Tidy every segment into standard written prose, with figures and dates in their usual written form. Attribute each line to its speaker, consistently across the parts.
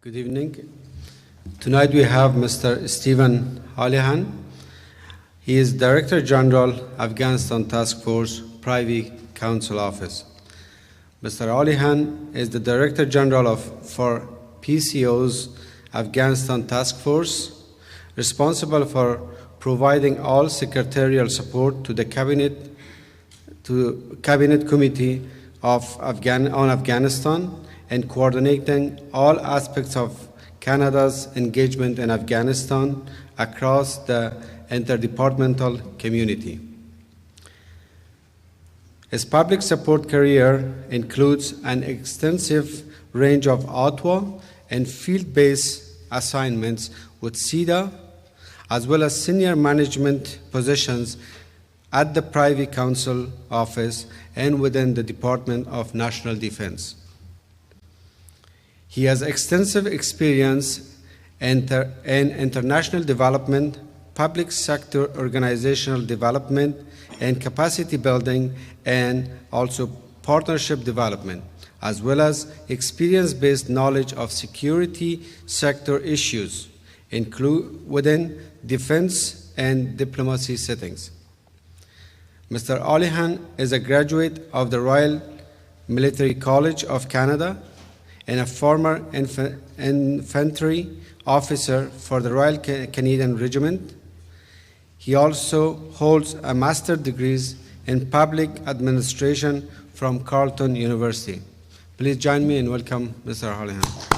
Speaker 1: Good evening. Tonight we have Mr. Stephen Holihan. He is Director General, Afghanistan Task Force, Privy Council Office. Mr. Holihan is the Director General for PCO's Afghanistan Task Force, responsible for providing all secretarial support to the Cabinet Committee on Afghanistan and coordinating all aspects of Canada's engagement in Afghanistan across the interdepartmental community. His public support career includes an extensive range of Ottawa and field-based assignments with CEDA, as well as senior management positions at the Privy Council Office and within the Department of National Defense. He has extensive experience in international development, public sector organizational development, and capacity building, and also partnership development, as well as experience-based knowledge of security sector issues, within defense and diplomacy settings. Mr. Holihan is a graduate of the Royal Military College of Canada and a former infantry officer for the Royal Canadian Regiment. He also holds a master's degree in public administration from Carleton University. Please join me in welcome Mr. Holihan.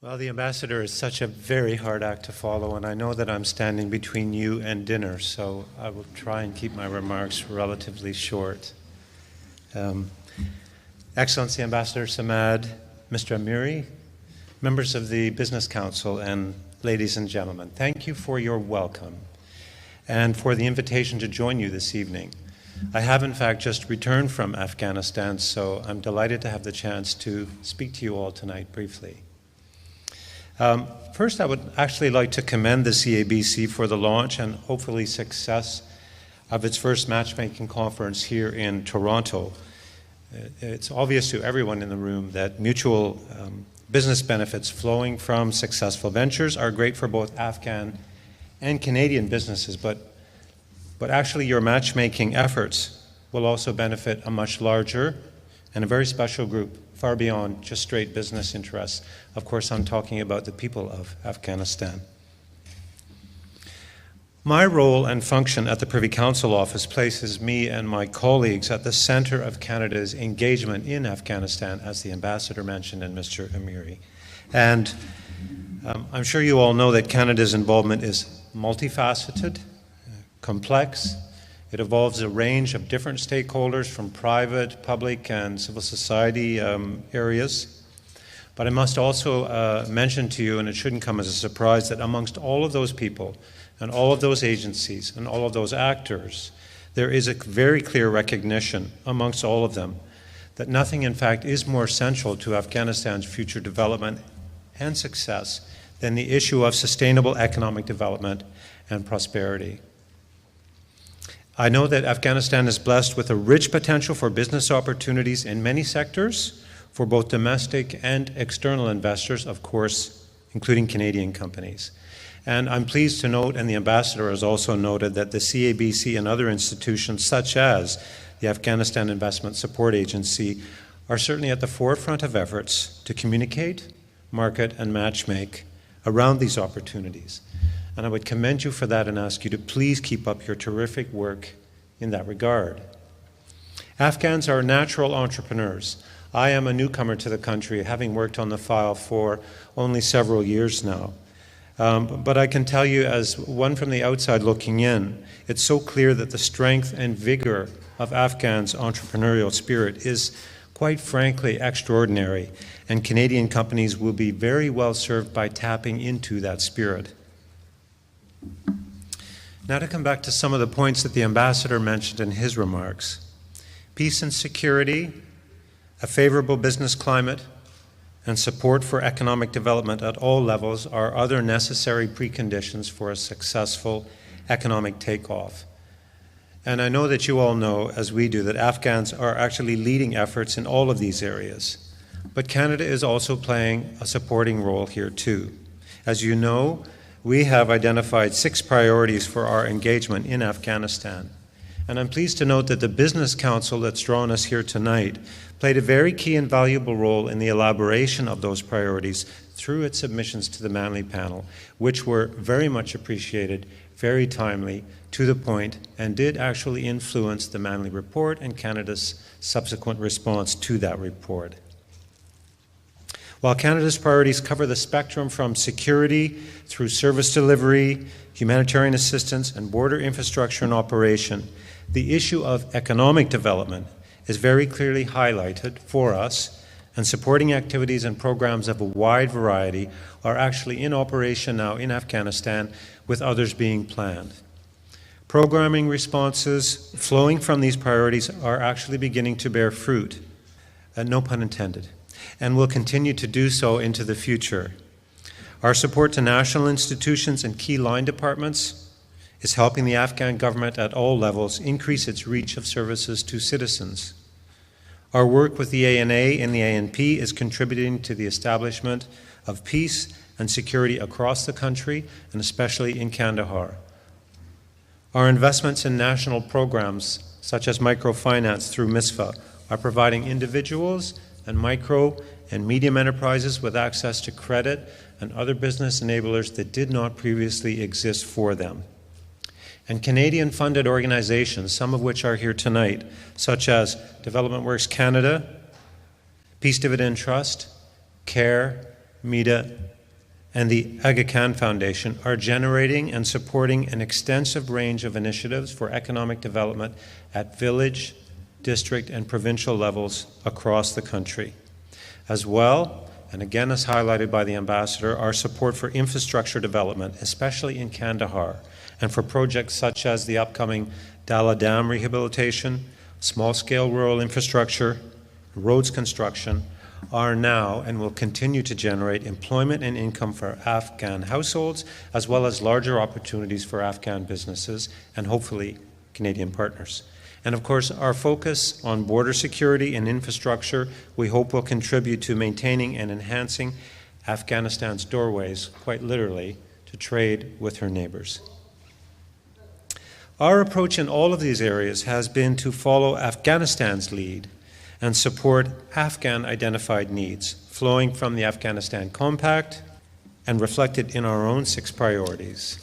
Speaker 2: Well, the Ambassador is such a very hard act to follow, and I know that I'm standing between you and dinner, so I will try and keep my remarks relatively short. Excellency Ambassador Samad, Mr. Amiri, members of the Business Council, and ladies and gentlemen, thank you for your welcome and for the invitation to join you this evening. I have, in fact, just returned from Afghanistan, so I'm delighted to have the chance to speak to you all tonight briefly. First, I would actually like to commend the CABC for the launch and hopefully success of its first matchmaking conference here in Toronto. It's obvious to everyone in the room that mutual business benefits flowing from successful ventures are great for both Afghan and Canadian businesses, but actually your matchmaking efforts will also benefit a much larger and a very special group far beyond just straight business interests. Of course, I'm talking about the people of Afghanistan. My role and function at the Privy Council Office places me and my colleagues at the center of Canada's engagement in Afghanistan, as the Ambassador mentioned and Mr. Amiri. And I'm sure you all know that Canada's involvement is multifaceted, complex. It involves a range of different stakeholders from private, public, and civil society areas. But I must also mention to you, and it shouldn't come as a surprise, that amongst all of those people and all of those agencies and all of those actors, there is a very clear recognition amongst all of them that nothing, in fact, is more essential to Afghanistan's future development and success than the issue of sustainable economic development and prosperity. I know that Afghanistan is blessed with a rich potential for business opportunities in many sectors for both domestic and external investors, of course, including Canadian companies. And I'm pleased to note, and the Ambassador has also noted, that the CABC and other institutions such as the Afghanistan Investment Support Agency are certainly at the forefront of efforts to communicate, market, and matchmake around these opportunities. And I would commend you for that and ask you to please keep up your terrific work in that regard. Afghans are natural entrepreneurs. I am a newcomer to the country, having worked on the file for only several years now. But I can tell you, as one from the outside looking in, it's so clear that the strength and vigor of Afghans' entrepreneurial spirit is, quite frankly, extraordinary, and Canadian companies will be very well served by tapping into that spirit. Now to come back to some of the points that the Ambassador mentioned in his remarks. Peace and security, a favorable business climate, and support for economic development at all levels are other necessary preconditions for a successful economic takeoff. And I know that you all know, as we do, that Afghans are actually leading efforts in all of these areas. But Canada is also playing a supporting role here too. As you know, we have identified 6 priorities for our engagement in Afghanistan. And I'm pleased to note that the Business Council that's drawn us here tonight played a very key and valuable role in the elaboration of those priorities through its submissions to the Manley Panel, which were very much appreciated, very timely, to the point, and did actually influence the Manley Report and Canada's subsequent response to that report. While Canada's priorities cover the spectrum from security through service delivery, humanitarian assistance, and border infrastructure and operation, the issue of economic development is very clearly highlighted for us, and supporting activities and programs of a wide variety are actually in operation now in Afghanistan, with others being planned. Programming responses flowing from these priorities are actually beginning to bear fruit, no pun intended, and will continue to do so into the future. Our support to national institutions and key line departments is helping the Afghan government at all levels increase its reach of services to citizens. Our work with the ANA and the ANP is contributing to the establishment of peace and security across the country, and especially in Kandahar. Our investments in national programs, such as microfinance through MISFA, are providing individuals and micro and medium enterprises with access to credit and other business enablers that did not previously exist for them. And Canadian-funded organizations, some of which are here tonight, such as Development Works Canada, Peace Dividend Trust, CARE, MEDA, and the Aga Khan Foundation, are generating and supporting an extensive range of initiatives for economic development at village, district, and provincial levels across the country. As well, and again as highlighted by the Ambassador, our support for infrastructure development, especially in Kandahar, and for projects such as the upcoming Dala Dam rehabilitation, small-scale rural infrastructure, roads construction, are now and will continue to generate employment and income for Afghan households, as well as larger opportunities for Afghan businesses and hopefully Canadian partners. And of course, our focus on border security and infrastructure, we hope, will contribute to maintaining and enhancing Afghanistan's doorways, quite literally, to trade with her neighbors. Our approach in all of these areas has been to follow Afghanistan's lead and support Afghan-identified needs, flowing from the Afghanistan Compact and reflected in our own 6 priorities.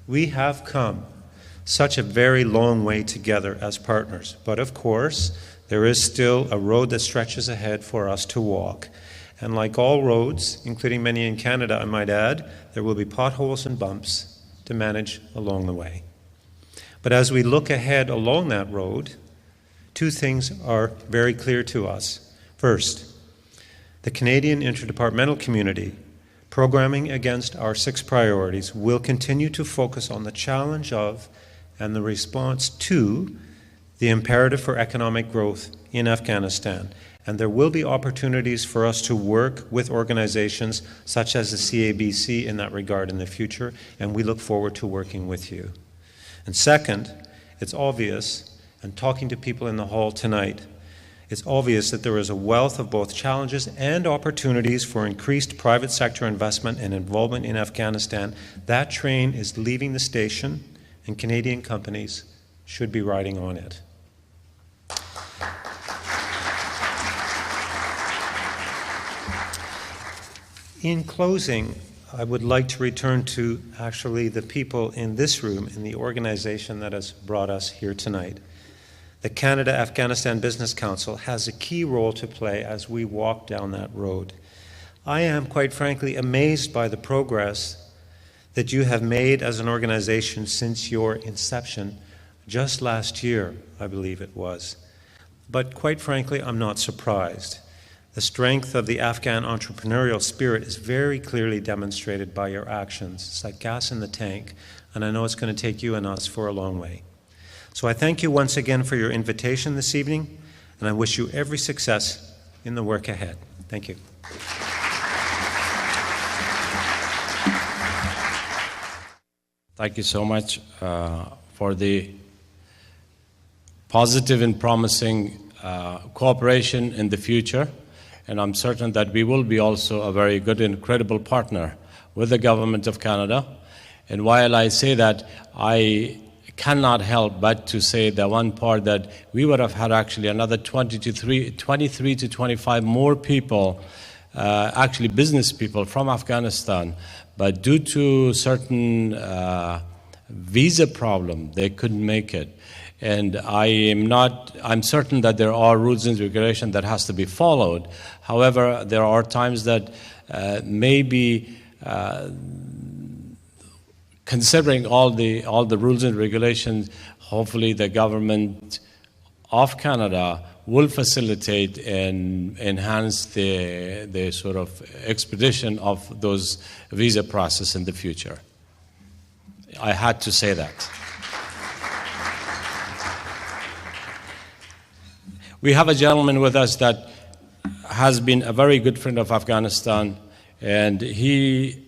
Speaker 2: We have come such a very long way together as partners, but of course, there is still a road that stretches ahead for us to walk. And like all roads, including many in Canada, I might add, there will be potholes and bumps to manage along the way. But as we look ahead along that road, 2 things are very clear to us. First, the Canadian interdepartmental community, programming against our 6 priorities, will continue to focus on the challenge of and the response to the imperative for economic growth in Afghanistan. And there will be opportunities for us to work with organizations such as the CABC in that regard in the future, and we look forward to working with you. And second, it's obvious, and talking to people in the hall tonight, it's obvious that there is a wealth of both challenges and opportunities for increased private sector investment and involvement in Afghanistan. That train is leaving the station, and Canadian companies should be riding on it. In closing, I would like to return to actually the people in this room, in the organization that has brought us here tonight. The Canada-Afghanistan Business Council has a key role to play as we walk down that road. I am, quite frankly, amazed by the progress that you have made as an organization since your inception just last year, I believe it was. But quite frankly, I'm not surprised. The strength of the Afghan entrepreneurial spirit is very clearly demonstrated by your actions. It's like gas in the tank, and I know it's going to take you and us for a long way. So I thank you once again for your invitation this evening, and I wish you every success in the work ahead. Thank you.
Speaker 3: Thank you so much for the positive and promising cooperation in the future, and I'm certain that we will be also a very good and credible partner with the Government of Canada. And while I say that, I cannot help but to say the one part that we would have had actually another 23 to 25 more people, actually business people from Afghanistan, but due to certain visa problem, they couldn't make it. And I'm certain that there are rules and regulations that has to be followed. However, there are times that maybe considering all the rules and regulations, hopefully the government of Canada will facilitate and enhance the sort of expedition of those visa process in the future. I had to say that. We have a gentleman with us that has been a very good friend of Afghanistan, and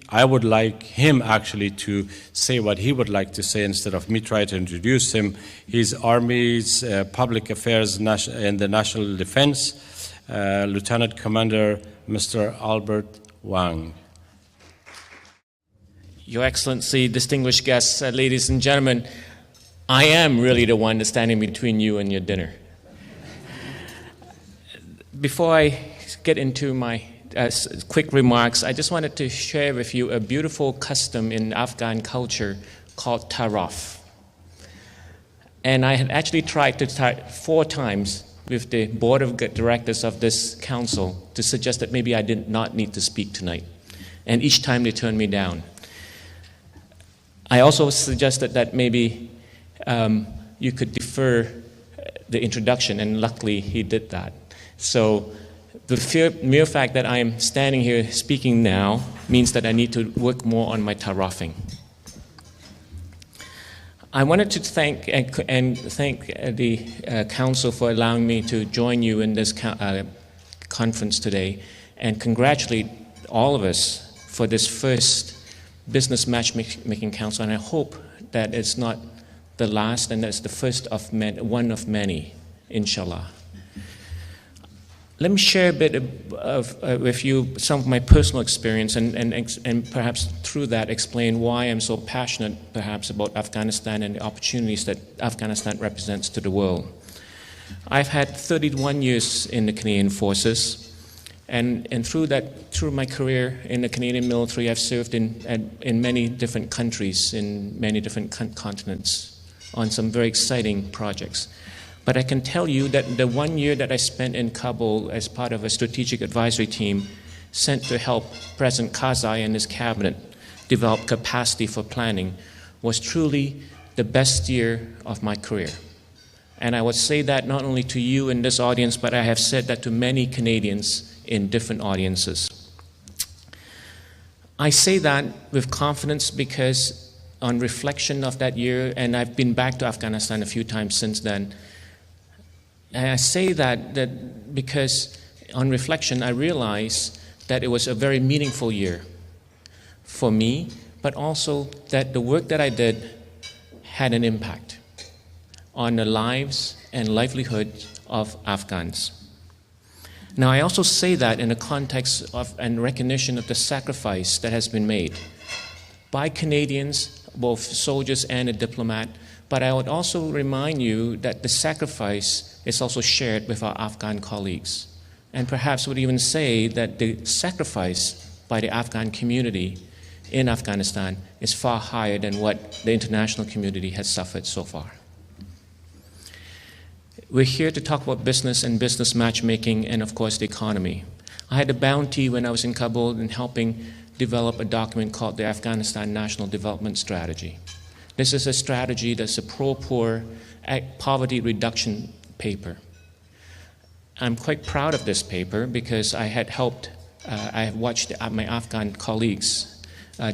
Speaker 3: I would like him actually to say what he would like to say instead of me try to introduce him. He's Army's Public Affairs in the National Defense, Lieutenant Commander Mr. Albert Wang.
Speaker 4: Your Excellency, distinguished guests, ladies and gentlemen, I am really the one that's standing between you and your dinner. Before I get into my quick remarks, I just wanted to share with you a beautiful custom in Afghan culture called taraf. And I had actually tried to 4 times with the board of directors of this council to suggest that maybe I did not need to speak tonight. And each time they turned me down. I also suggested that maybe you could defer the introduction, and luckily he did that. So the mere fact that I am standing here speaking now means that I need to work more on my tarafing. I wanted to thank the council for allowing me to join you in this conference today, and congratulate all of us for this first Business Matchmaking Council, and I hope that it's not the last and that's the first of one of many, inshallah. Let me share a bit with you some of my personal experience and perhaps through that explain why I'm so passionate perhaps about Afghanistan and the opportunities that Afghanistan represents to the world. I've had 31 years in the Canadian Forces, and through my career in the Canadian military, I've served in many different countries, in many different continents, on some very exciting projects. But I can tell you that the 1 year that I spent in Kabul as part of a strategic advisory team sent to help President Karzai and his cabinet develop capacity for planning was truly the best year of my career. And I would say that not only to you in this audience, but I have said that to many Canadians in different audiences. I say that with confidence because on reflection of that year, and I've been back to Afghanistan a few times since then, and I say that because on reflection I realize that it was a very meaningful year for me, but also that the work that I did had an impact on the lives and livelihood of Afghans. Now I also say that in the context of and recognition of the sacrifice that has been made by Canadians, both soldiers and a diplomat, but I would also remind you that the sacrifice is also shared with our Afghan colleagues. And perhaps would even say that the sacrifice by the Afghan community in Afghanistan is far higher than what the international community has suffered so far. We're here to talk about business and business matchmaking and, of course, the economy. I had the bounty when I was in Kabul in helping develop a document called the Afghanistan National Development Strategy. This is a strategy that's a pro-poor poverty reduction paper. I'm quite proud of this paper because I had helped, I have watched my Afghan colleagues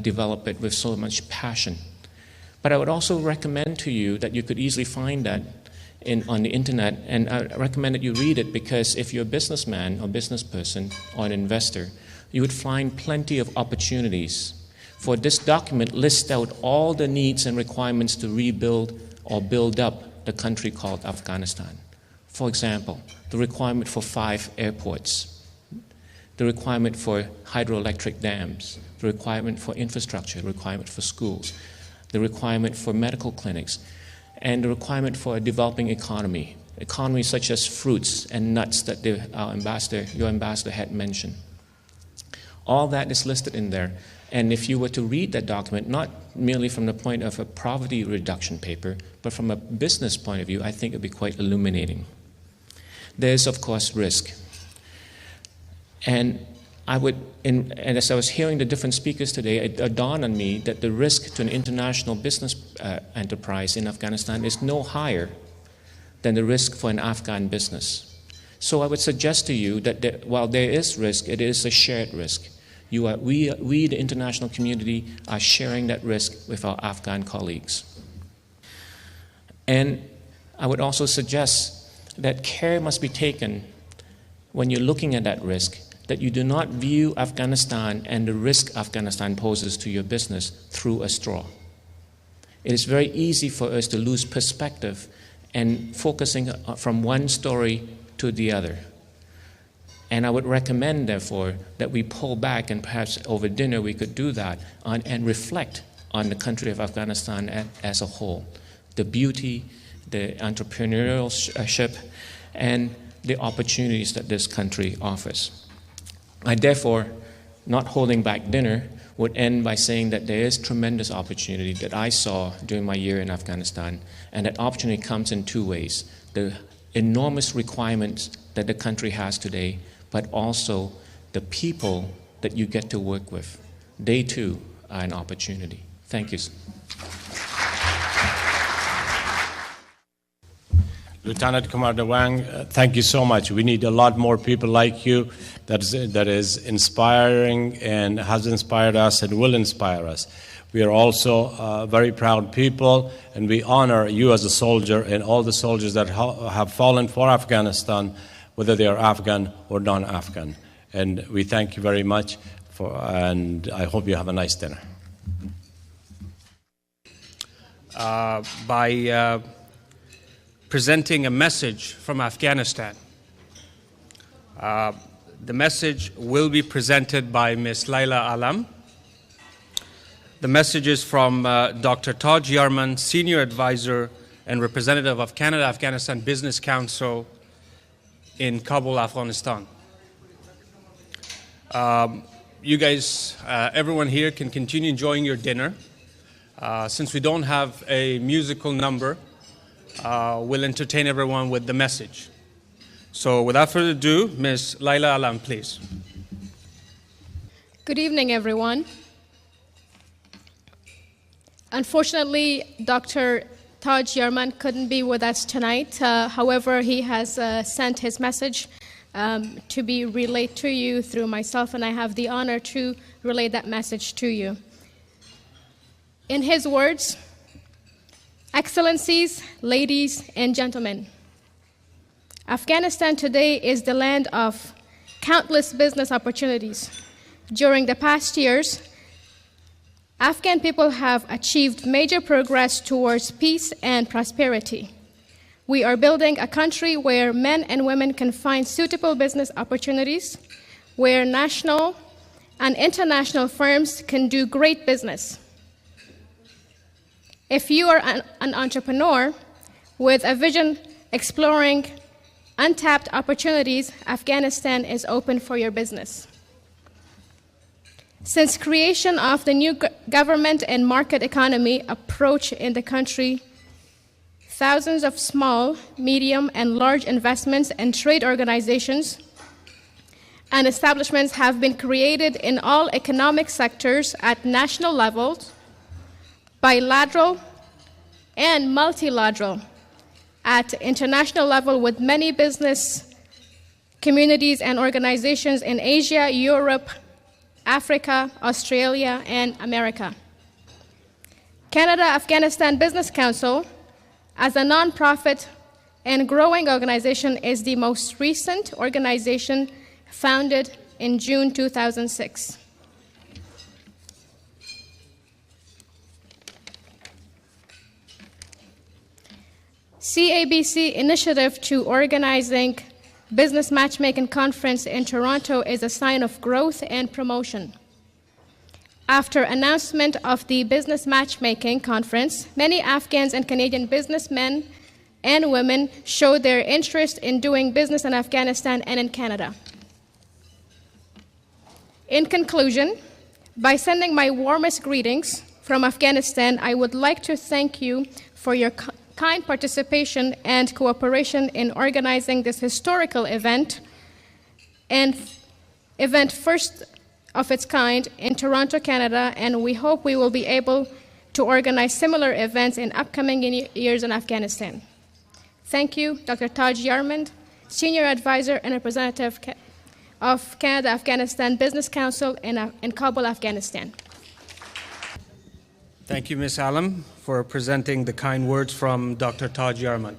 Speaker 4: develop it with so much passion. But I would also recommend to you that you could easily find that on the internet, and I recommend that you read it because if you're a businessman or business person or an investor, you would find plenty of opportunities. For this document lists out all the needs and requirements to rebuild or build up the country called Afghanistan. For example, the requirement for 5 airports, the requirement for hydroelectric dams, the requirement for infrastructure, the requirement for schools, the requirement for medical clinics, and the requirement for a developing economy, economies such as fruits and nuts that your ambassador had mentioned. All that is listed in there. And if you were to read that document, not merely from the point of a poverty reduction paper, but from a business point of view, I think it would be quite illuminating. There is, of course, risk. And as I was hearing the different speakers today, it dawned on me that the risk to an international business enterprise in Afghanistan is no higher than the risk for an Afghan business. So I would suggest to you that while there is risk, it is a shared risk. We, the international community, are sharing that risk with our Afghan colleagues. And I would also suggest that care must be taken when you're looking at that risk, that you do not view Afghanistan and the risk Afghanistan poses to your business through a straw. It is very easy for us to lose perspective and focusing from one story to the other. And I would recommend, therefore, that we pull back, and perhaps over dinner we could do that, and reflect on the country of Afghanistan as a whole. The beauty, the entrepreneurship, and the opportunities that this country offers. I therefore, not holding back dinner, would end by saying that there is tremendous opportunity that I saw during my year in Afghanistan, and that opportunity comes in 2 ways. The enormous requirements that the country has today, but also the people that you get to work with. They too are an opportunity. Thank you.
Speaker 3: Lieutenant Commander Wang, thank you so much. We need a lot more people like you that is inspiring and has inspired us and will inspire us. We are also very proud people, and we honor you as a soldier and all the soldiers that have fallen for Afghanistan, whether they are Afghan or non-Afghan. And we thank you very much, and I hope you have a nice dinner.
Speaker 5: By presenting a message from Afghanistan. The message will be presented by Ms. Laila Alam. The message is from Dr. Taj Yarman, Senior Advisor and Representative of Canada-Afghanistan Business Council in Kabul, Afghanistan. You guys, everyone here can continue enjoying your dinner. Since we don't have a musical number, we'll entertain everyone with the message. So without further ado, Ms. Laila Alam, please.
Speaker 6: Good evening, everyone. Unfortunately, Dr. Taj Yarman couldn't be with us tonight. However, he has sent his message to be relayed to you through myself, and I have the honor to relay that message to you. In his words, Excellencies, ladies and gentlemen, Afghanistan today is the land of countless business opportunities. During the past years, Afghan people have achieved major progress towards peace and prosperity. We are building a country where men and women can find suitable business opportunities, where national and international firms can do great business. If you are an entrepreneur with a vision exploring untapped opportunities, Afghanistan is open for your business. Since creation of the new government and market economy approach in the country, thousands of small, medium, and large investments and trade organizations and establishments have been created in all economic sectors at national levels, bilateral and multilateral, at international level with many business communities and organizations in Asia, Europe, Africa, Australia, and America. Canada-Afghanistan Business Council, as a nonprofit and growing organization, is the most recent organization founded in June 2006. CABC initiative to organizing Business Matchmaking Conference in Toronto is a sign of growth and promotion. After announcement of the Business Matchmaking Conference, many Afghans and Canadian businessmen and women showed their interest in doing business in Afghanistan and in Canada. In conclusion, by sending my warmest greetings from Afghanistan, I would like to thank you for your kind participation and cooperation in organizing this historical event first of its kind in Toronto, Canada, and we hope we will be able to organize similar events in upcoming years in Afghanistan. Thank you, Dr. Taj Yarmand, Senior Advisor and Representative of Canada-Afghanistan Business Council in Kabul, Afghanistan.
Speaker 5: Thank you, Ms. Alam, for presenting the kind words from Dr. Taj Yarmand.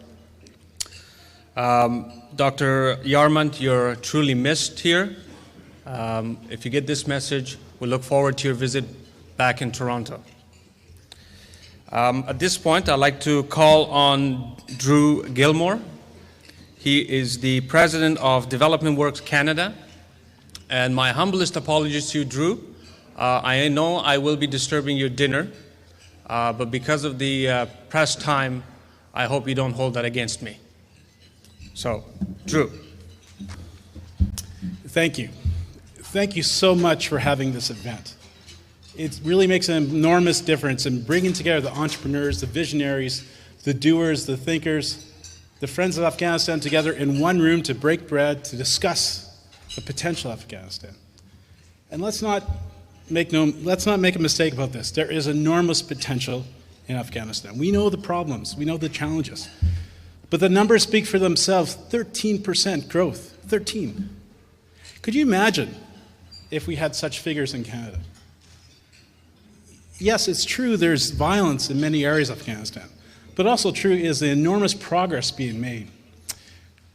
Speaker 5: Dr. Yarmand, you're truly missed here. If you get this message, we look forward to your visit back in Toronto. At this point, I'd like to call on Drew Gilmore. He is the President of Development Works Canada. And my humblest apologies to you, Drew. I know I will be disturbing your dinner, but because of the press time, I hope you don't hold that against me. So, Drew.
Speaker 7: Thank you. Thank you so much for having this event. It really makes an enormous difference in bringing together the entrepreneurs, the visionaries, the doers, the thinkers, the friends of Afghanistan together in one room to break bread, to discuss the potential of Afghanistan. And let's not make a mistake about this. There is enormous potential in Afghanistan. We know the problems, we know the challenges. But the numbers speak for themselves. 13% growth, 13. Could you imagine if we had such figures in Canada? Yes, it's true there's violence in many areas of Afghanistan, but also true is the enormous progress being made.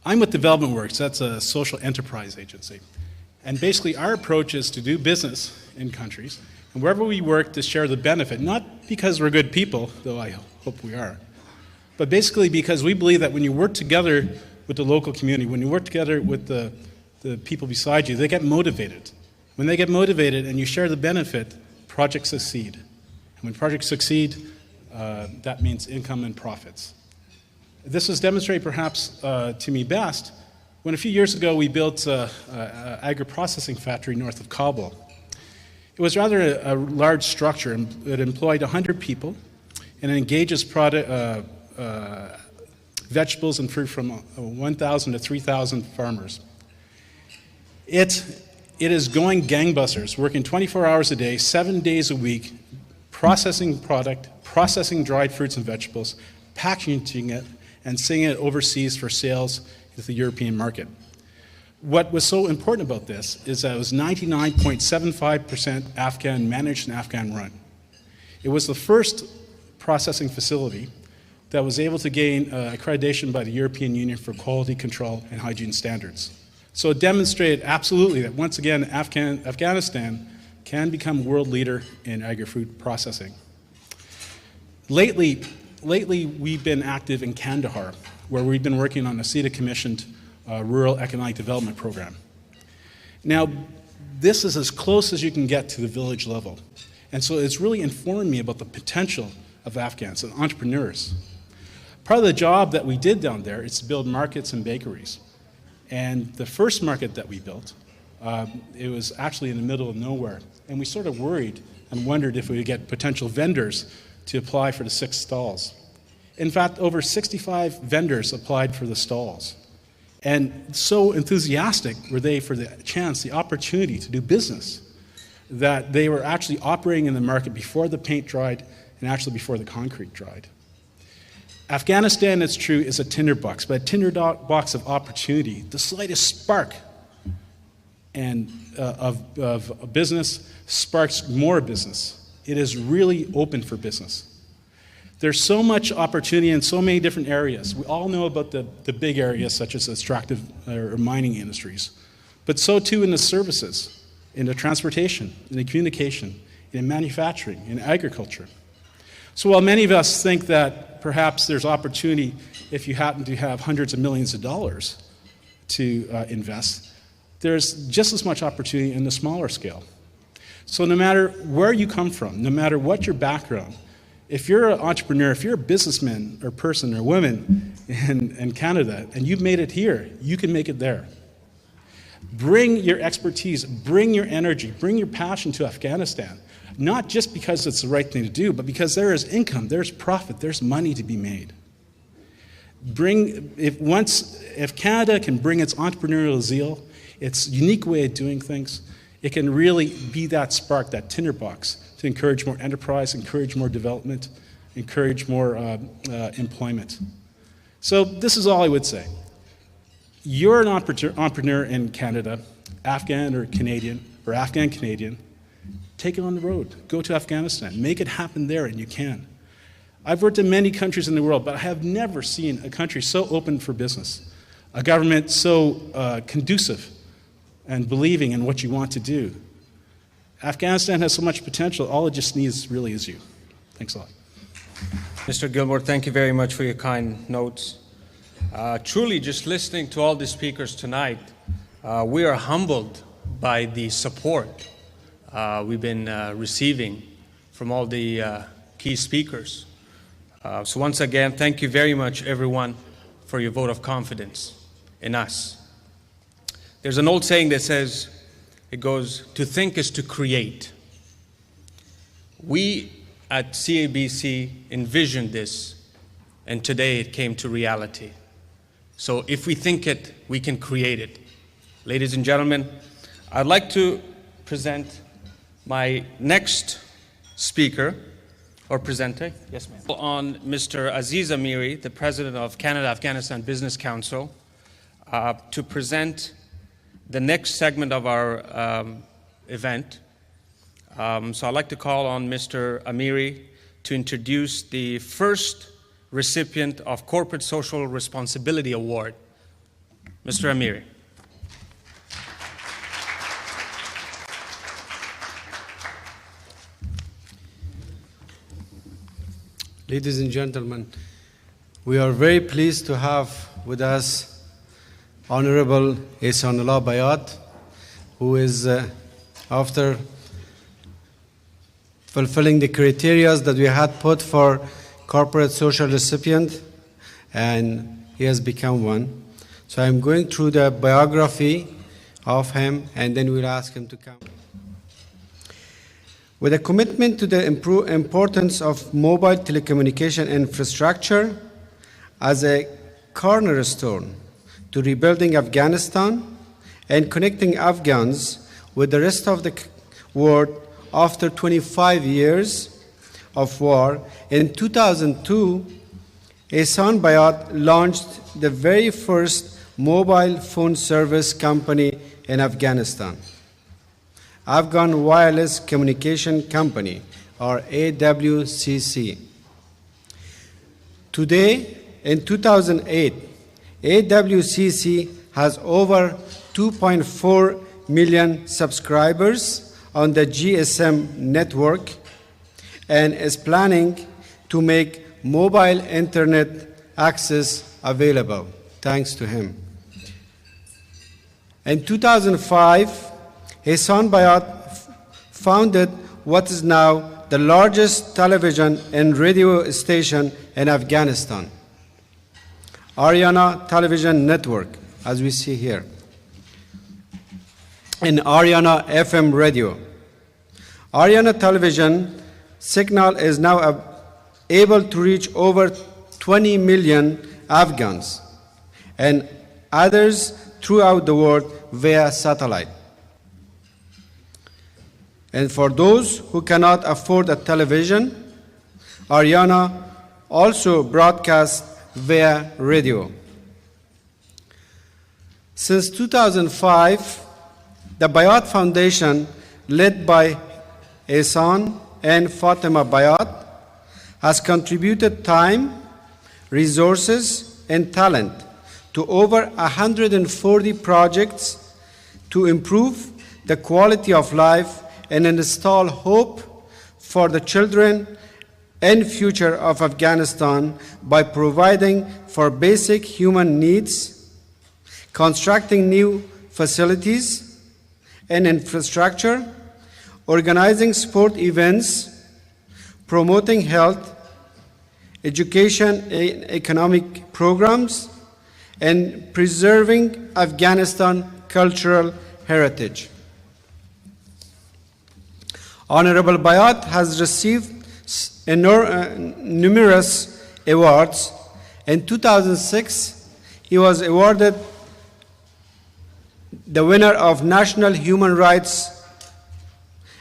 Speaker 7: I'm with Development Works, that's a social enterprise agency. And basically our approach is to do business in countries, and wherever we work to share the benefit, not because we're good people, though I hope we are, but basically because we believe that when you work together with the local community, when you work together with the people beside you, they get motivated. When they get motivated and you share the benefit, projects succeed. And when projects succeed, that means income and profits. This was demonstrated perhaps to me best when a few years ago we built an agri-processing factory north of Kabul. It was rather a large structure. It employed 100 people and it engages vegetables and fruit from 1,000 to 3,000 farmers. It is going gangbusters, working 24 hours a day, 7 days a week, processing product, processing dried fruits and vegetables, packaging it, and sending it overseas for sales to the European market. What was so important about this is that it was 99.75% Afghan managed and Afghan run. It was the first processing facility that was able to gain accreditation by the European Union for quality control and hygiene standards. So it demonstrated absolutely that once again Afghanistan can become a world leader in agri-food processing. Lately we've been active in Kandahar, where we've been working on a CETA-commissioned rural economic development program. Now, this is as close as you can get to the village level. And so it's really informed me about the potential of Afghans and entrepreneurs. Part of the job that we did down there is to build markets and bakeries. And the first market that we built, it was actually in the middle of nowhere. And we sort of worried and wondered if we would get potential vendors to apply for the 6 stalls. In fact, over 65 vendors applied for the stalls. And so enthusiastic were they for the chance, the opportunity to do business, that they were actually operating in the market before the paint dried and actually before the concrete dried. Afghanistan, it's true, is a tinderbox, but a tinderbox of opportunity. The slightest spark of a business sparks more business. It is really open for business. There's so much opportunity in so many different areas. We all know about the big areas such as extractive or mining industries, but so too in the services, in the transportation, in the communication, in manufacturing, in agriculture. So while many of us think that perhaps there's opportunity if you happen to have hundreds of millions of dollars to invest, there's just as much opportunity in the smaller scale. So no matter where you come from, no matter what your background, if you're an entrepreneur, if you're a businessman or person or woman in Canada and you've made it here, you can make it there. Bring your expertise, bring your energy, bring your passion to Afghanistan, not just because it's the right thing to do, but because there is income, there's profit, there's money to be made. If Canada can bring its entrepreneurial zeal, its unique way of doing things, it can really be that spark, that tinderbox to encourage more enterprise, encourage more development, encourage more employment. So this is all I would say. You're an entrepreneur in Canada, Afghan or Canadian, or Afghan-Canadian, take it on the road. Go to Afghanistan. Make it happen there, and you can. I've worked in many countries in the world, but I have never seen a country so open for business, a government so conducive and believing in what you want to do. Afghanistan has so much potential. All it just needs really is you. Thanks a lot.
Speaker 5: Mr. Gilmore, thank you very much for your kind notes. Truly, just listening to all the speakers tonight, we are humbled by the support we've been receiving from all the key speakers. So once again, thank you very much, everyone, for your vote of confidence in us. There's an old saying that says, it goes, to think is to create. We at CABC envisioned this, and today it came to reality. So if we think it, we can create it. Ladies and gentlemen, I'd like to present my next speaker, or presenter, yes ma'am, on Mr. Aziz Amiri, the President of Canada-Afghanistan Business Council, to present the next segment of our event. So I'd like to call on Mr. Amiri to introduce the first recipient of Corporate Social Responsibility Award. Mr. Amiri.
Speaker 1: Ladies and gentlemen, we are very pleased to have with us Honorable Ehsanullah Bayat, who is, after fulfilling the criteria that we had put for corporate social recipient, and he has become one. So I'm going through the biography of him, and then we'll ask him to come. With a commitment to the importance of mobile telecommunication infrastructure as a cornerstone to rebuilding Afghanistan and connecting Afghans with the rest of the world after 25 years of war, in 2002, Ehsan Bayat launched the very first mobile phone service company in Afghanistan, Afghan Wireless Communication Company, or AWCC. Today, in 2008, AWCC has over 2.4 million subscribers on the GSM network and is planning to make mobile internet access available, thanks to him. In 2005, Ehsan Bayat founded what is now the largest television and radio station in Afghanistan, Ariana Television Network, as we see here, and Ariana FM radio. Ariana Television signal is now able to reach over 20 million Afghans and others throughout the world via satellite. And for those who cannot afford a television, Ariana also broadcasts via radio. Since 2005, the Bayat Foundation, led by Ehsan and Fatima Bayat, has contributed time, resources, and talent to over 140 projects to improve the quality of life and install hope for the children and future of Afghanistan by providing for basic human needs, constructing new facilities and infrastructure, organizing sport events, promoting health, education and economic programs, and preserving Afghanistan cultural heritage. Honorable Bayat has received numerous awards. In 2006, he was awarded the winner of National Human Rights.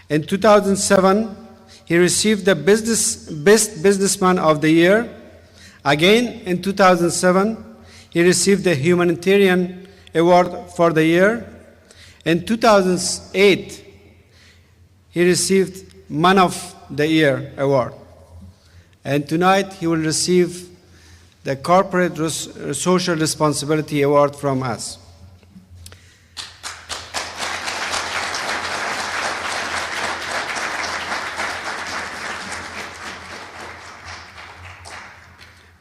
Speaker 1: In 2007, he received the Best Businessman of the Year. Again, in 2007, he received the Humanitarian Award for the year. In 2008, he received Man of the Year Award. And tonight, he will receive the Corporate Social Responsibility Award from us.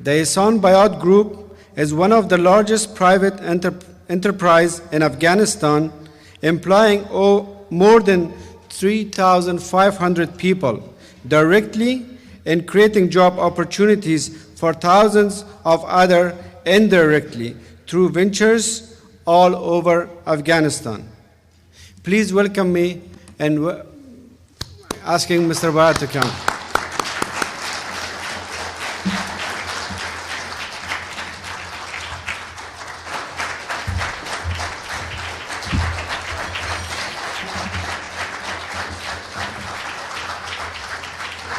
Speaker 1: The Ehsan Bayat Group is one of the largest private enterprise in Afghanistan, employing more than 3,500 people directly and creating job opportunities for thousands of others indirectly through ventures all over Afghanistan. Please welcome me and asking Mr. Bayat to come.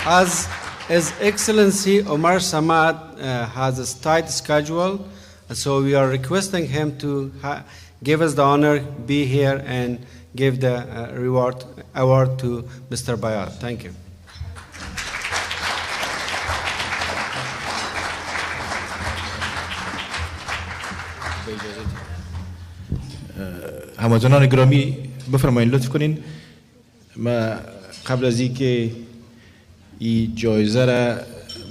Speaker 1: As His Excellency Omar Samad has a tight schedule, so we are requesting him to give us the honor, be here, and give the award to Mr. Bayat. Thank you.
Speaker 8: هموطنان گرامی بفرمایید لطف کنین ما قبل از اینکه این جایزه را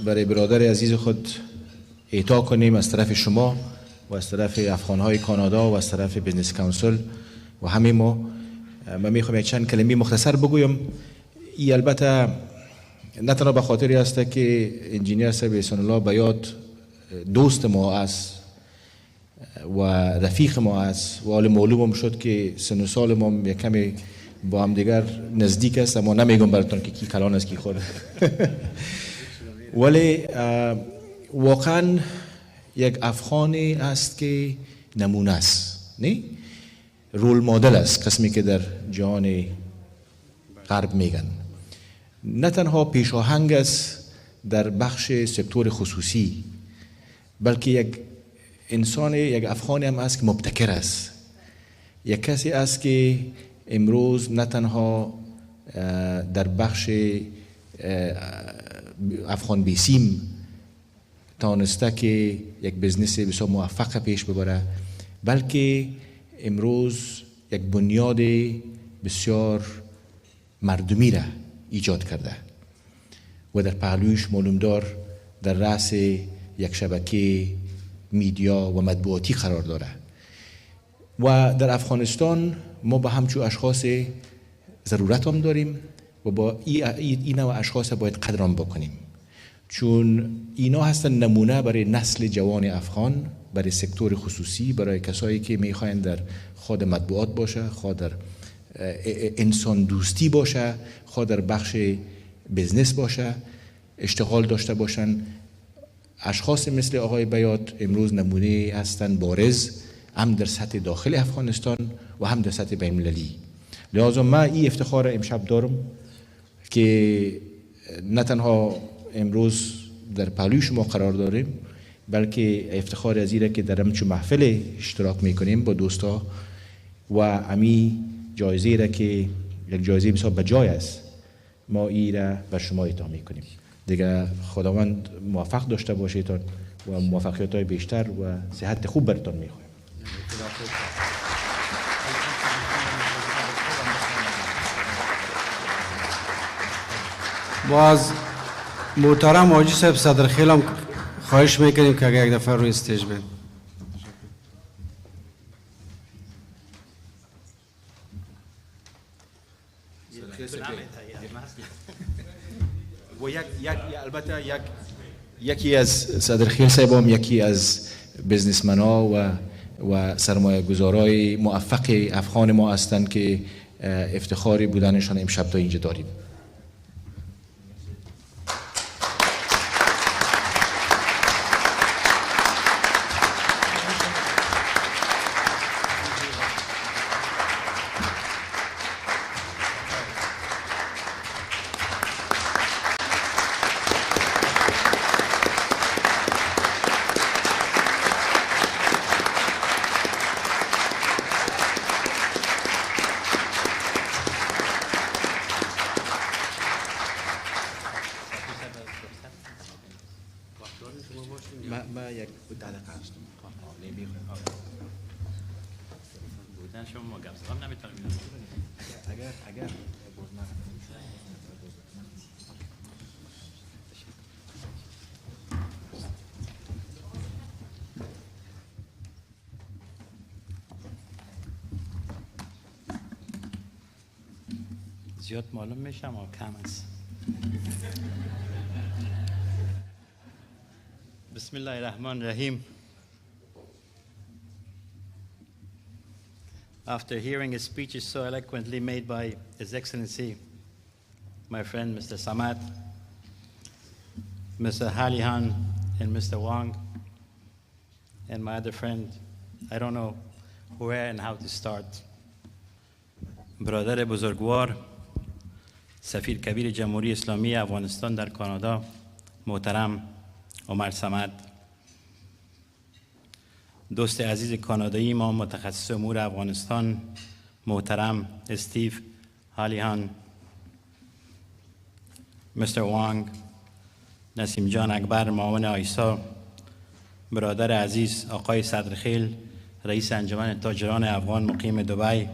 Speaker 8: برای برادر عزیز خود اعطا کنیم از طرف شما و از طرف افغانهای کانادا و از طرف بیزنس کانسل و همه ما میخوام چند کلمه مختصر بگویم. این البته نه تنها به خاطری است که انجینیر صاحب احسان الله بیات دوست ما است و رفیق ما است و حال معلوم شد که سن و سال ما یک کمی با هم دیگر نزدیک است، اما نمیگم براتون که کی کلان است کی خود ولی واقعا یک افغانی است که نمونه است، نه رول مدل است قسمی که در جهان غرب میگن. نه تنها پیشاهنگ است در بخش سکتور خصوصی، بلکه یک انسان، یک افغانی هم است که مبتکر است، یک کسی است که امروز نه تنها در بخش افغان بیسیم تانسته که یک بزنس بسیار موفق پیش ببره، بلکه امروز یک بنیاد بسیار مردمی را ایجاد کرده و در پهلویش معلومدار در رأس یک شبکه میدیا و مطبوعاتی قرار داره. و در افغانستان ما با همچون اشخاص ضرورت هم داریم و با این نوع اشخاص باید قدرم بکنیم، چون اینا هستن نمونه برای نسل جوان افغان، برای سکتور خصوصی، برای کسایی که میخواین در خود مطبوعات باشه، خود در انسان دوستی باشه، خود در بخش بزنس باشه، اشتغال داشته باشن. اشخاص مثل آقای بیات امروز نمونه هستن بارز، هم در سطح داخل افغانستان و هم در سطح بین المللی. لذا من این افتخار امشب دارم که نه تنها امروز در پهلوی شما قرار داریم، بلکه افتخار از اینه که در همچون محفل اشتراک میکنیم با دوستا و امی جایزه را که یک جایزه بسیار بجای است ما این را بر شما اعطا میکنیم. دیگه خداوند موفق داشته باشیتان و موفقیت های بیشتر و صحت خوب براتون میخوایم.
Speaker 1: محترم حاجی صاحب صدرخیل هم خواهش میکنیم که اگر یک دفعه روی استیج بین.
Speaker 8: و البته یکی از صدرخیل صاحب هم یکی از بزنسمن ها و سرمایه گذارای موفق افغان ما هستند که افتخاری بودنشان امشب تا اینجا داریم.
Speaker 9: زیاد معلوم میشم و کم است. بسم الله الرحمن الرحیم. After hearing a speech so eloquently made by His Excellency, my friend Mr. Samad, Mr. Halihan, and Mr. Wang, and my other friend, I don't know where and how to start. برادر بزرگوار سفیر کبیر جمهوری اسلامی افغانستان در کانادا محترم عمر صمد، دوست عزیز کانادایی ما متخصص امور افغانستان محترم استیو هالیهان، مستر وانگ، نسیم جان اکبر معاون آیسا، برادر عزیز آقای صدرخیل رئیس انجمن تاجران افغان مقیم دبی،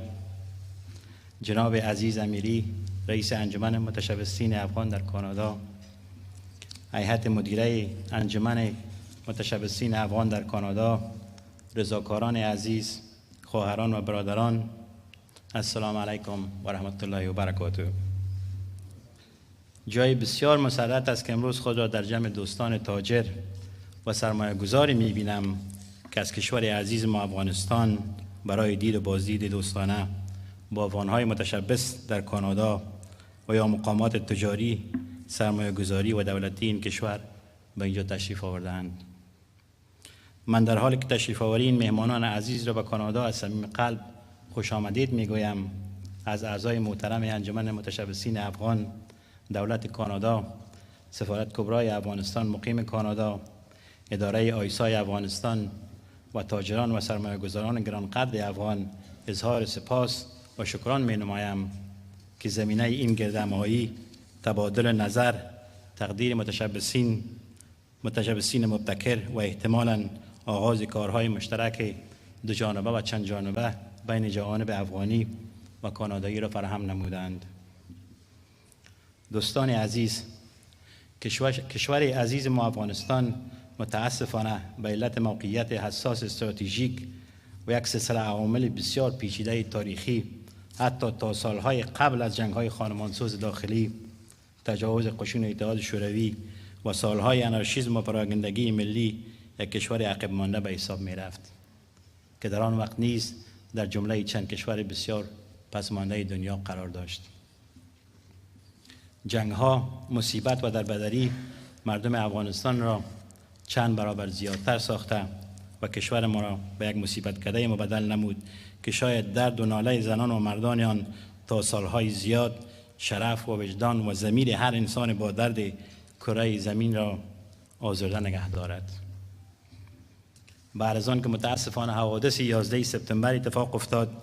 Speaker 9: جناب عزیز امیری رئیس انجمن متشبثین افغان در کانادا، هیئت مدیره انجمن متشبثین افغان در کانادا، رضاکاران عزیز، خواهران و برادران، السلام علیکم و رحمت الله و برکاته. جای بسیار مسرت است که امروز خود را در جمع دوستان تاجر و سرمایه گذاری می بینم که از کشور عزیز ما افغانستان برای دید و بازدید دوستانه با افغانهای متشبث در کانادا و یا مقامات تجاری، سرمایه گذاری و دولتی این کشور به اینجا تشریف آوردند. من در حالی که تشریف آوری این مهمانان عزیز را به کانادا از صمیم قلب خوش آمدید میگویم، از اعضای محترم انجمن متشبثین افغان، دولت کانادا، سفارت کبرای افغانستان مقیم کانادا، اداره آیسای افغانستان و تاجران و سرمایه گذاران گرانقدر افغان اظهار سپاس و شکران می نمایم که زمینه این گردهمایی، تبادل نظر، تقدیر متشبثین مبتکر و احتمالاً آغاز کارهای مشترک دو جانبه و چند جانبه بین جوانب افغانی و کانادایی را فراهم نمودند. دوستان عزیز، کشور عزیز ما افغانستان متاسفانه به علت موقعیت حساس استراتژیک و یک سلسله عوامل بسیار پیچیده تاریخی، حتی تا سالهای قبل از جنگ‌های خانمانسوز داخلی، تجاوز قشون اتحاد شوروی و سالهای انارشیسم و پراگندگی ملی، یک کشور عقب مانده به حساب می رفت که در آن وقت نیز در جمله چند کشور بسیار پسمانده دنیا قرار داشت. جنگ‌ها، مصیبت و دربدری مردم افغانستان را چند برابر زیادتر ساخته و کشور ما را به یک مصیبت کده مبدل نمود که شاید درد و ناله زنان و مردان آن تا سالهای زیاد شرف و وجدان و ضمیر هر انسان با درد کره زمین را آزرده نگه دارد. بعد از آن که متاسفانه حوادث 11 سپتامبر اتفاق افتاد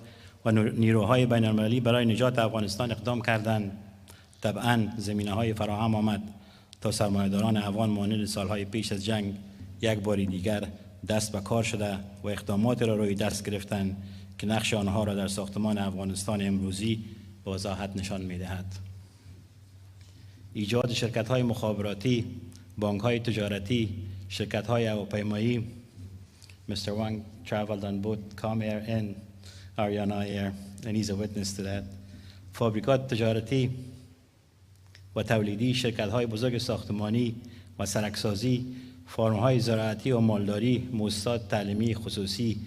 Speaker 9: و نیروهای بین المللی برای نجات افغانستان اقدام کردند، طبعاً زمینه‌های فراهم آمد تا سرمایه‌داران افغان مانند سالهای پیش از جنگ یک بار دیگر دست به کار شده و اقدامات را روی دست گرفتند که نقش آنها را در ساختمان افغانستان امروزی به وضاحت نشان می‌دهد. ایجاد شرکت‌های مخابراتی، بانک‌های تجارتی، شرکت‌های هواپیمایی. Mr. Wang traveled on both Comair and Ariana Air, and he's a witness to that. فابریکات تجارتی و تولیدی، شرکت‌های بزرگ ساختمانی و سرکسازی، فارم‌های زراعتی و مالداری، مؤسسات تعلیمی خصوصی،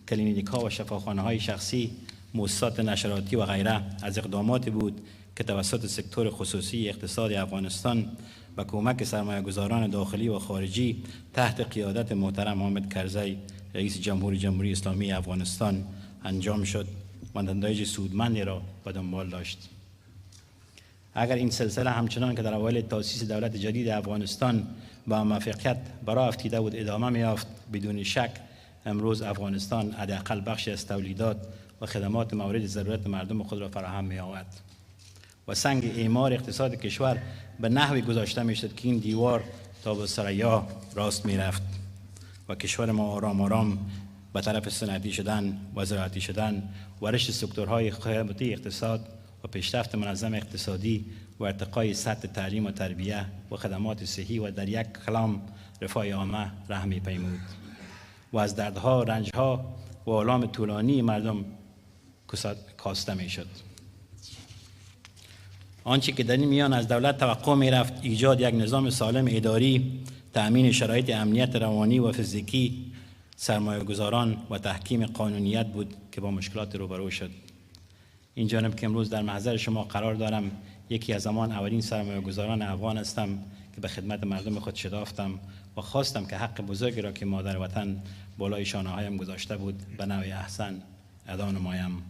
Speaker 9: کلینیک‌ها و شفاخانه‌های شخصی، مؤسسات نشراتی و غیره از اقداماتی بود که توسط سکتور خصوصی اقتصاد افغانستان با کمک سرمایه‌گذاران داخلی و خارجی تحت قیادت محترم حامد کرزی رئیس جمهوری اسلامی افغانستان انجام شد و نتایج سودمندی را به دنبال داشت. اگر این سلسله همچنان که در اوایل تأسیس دولت جدید افغانستان با موفقیت برآ افتیده بود ادامه می‌یافت، بدون شک امروز افغانستان حداقل بخشی از تولیدات و خدمات مورد ضرورت مردم خود را فراهم می‌آورد و سنگ اعمار اقتصاد کشور به نحوی گذاشته می‌شد که این دیوار تا به ثریا راست می‌رفت و کشور ما آرام آرام به طرف صنعتی شدن و زراعتی شدن و رشد سکتورهای خدماتی اقتصاد و پیشرفت منظم اقتصادی و ارتقای سطح تعلیم و تربیه و خدمات صحی و در یک کلام رفاه عامه راه می‌پیمود و از دردها، رنجها و آلام طولانی مردم کاسته می‌شد. آنچه که در این میان از دولت توقع می‌رفت ایجاد یک نظام سالم اداری، تأمین شرایط امنیت روانی و فیزیکی سرمایه‌گذاران و تحکیم قانونیت بود که با مشکلات روبرو شد. این جانب که امروز در محضر شما قرار دارم یکی از همان اولین سرمایه‌گذاران افغان هستم که به خدمت مردم خود شتافتم و خواستم که حق بزرگی را که مادر وطن بالای شانه‌هایم گذاشته بود به نوع احسن ادا نمایم.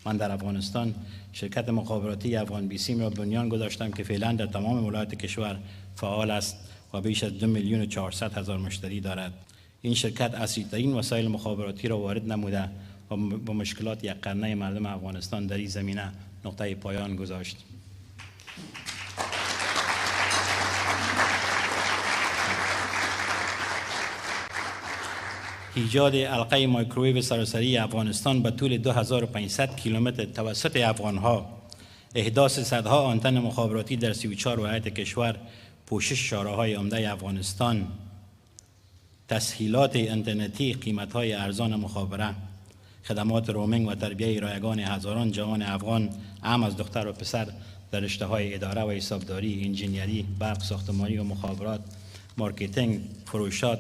Speaker 9: من در افغانستان شرکت مخابراتی افغان بیسیم را بنیان گذاشتم که فعلا در تمام ولایات کشور فعال است و بیش از 2,400,000 مشتری دارد. این شرکت اصلی‌ترین وسایل مخابراتی را وارد نموده و با مشکلات یک قرنه مردم افغانستان در این زمینه نقطه پایان گذاشت. ایجاد حلقه مایکروویو سراسری افغانستان به طول 2500 کیلومتر توسط افغانها، احداث صدها آنتن مخابراتی در 34 ولایت کشور، پوشش شاهراهای عمده افغانستان، تسهیلات اینترنتی، قیمت‌های ارزان مخابره، خدمات رومینگ و تربیه رایگان هزاران جوان افغان اهم از دختر و پسر در رشته‌های اداره و حسابداری، انجینیری، برق، ساختمانی و مخابرات، مارکتینگ، فروشات،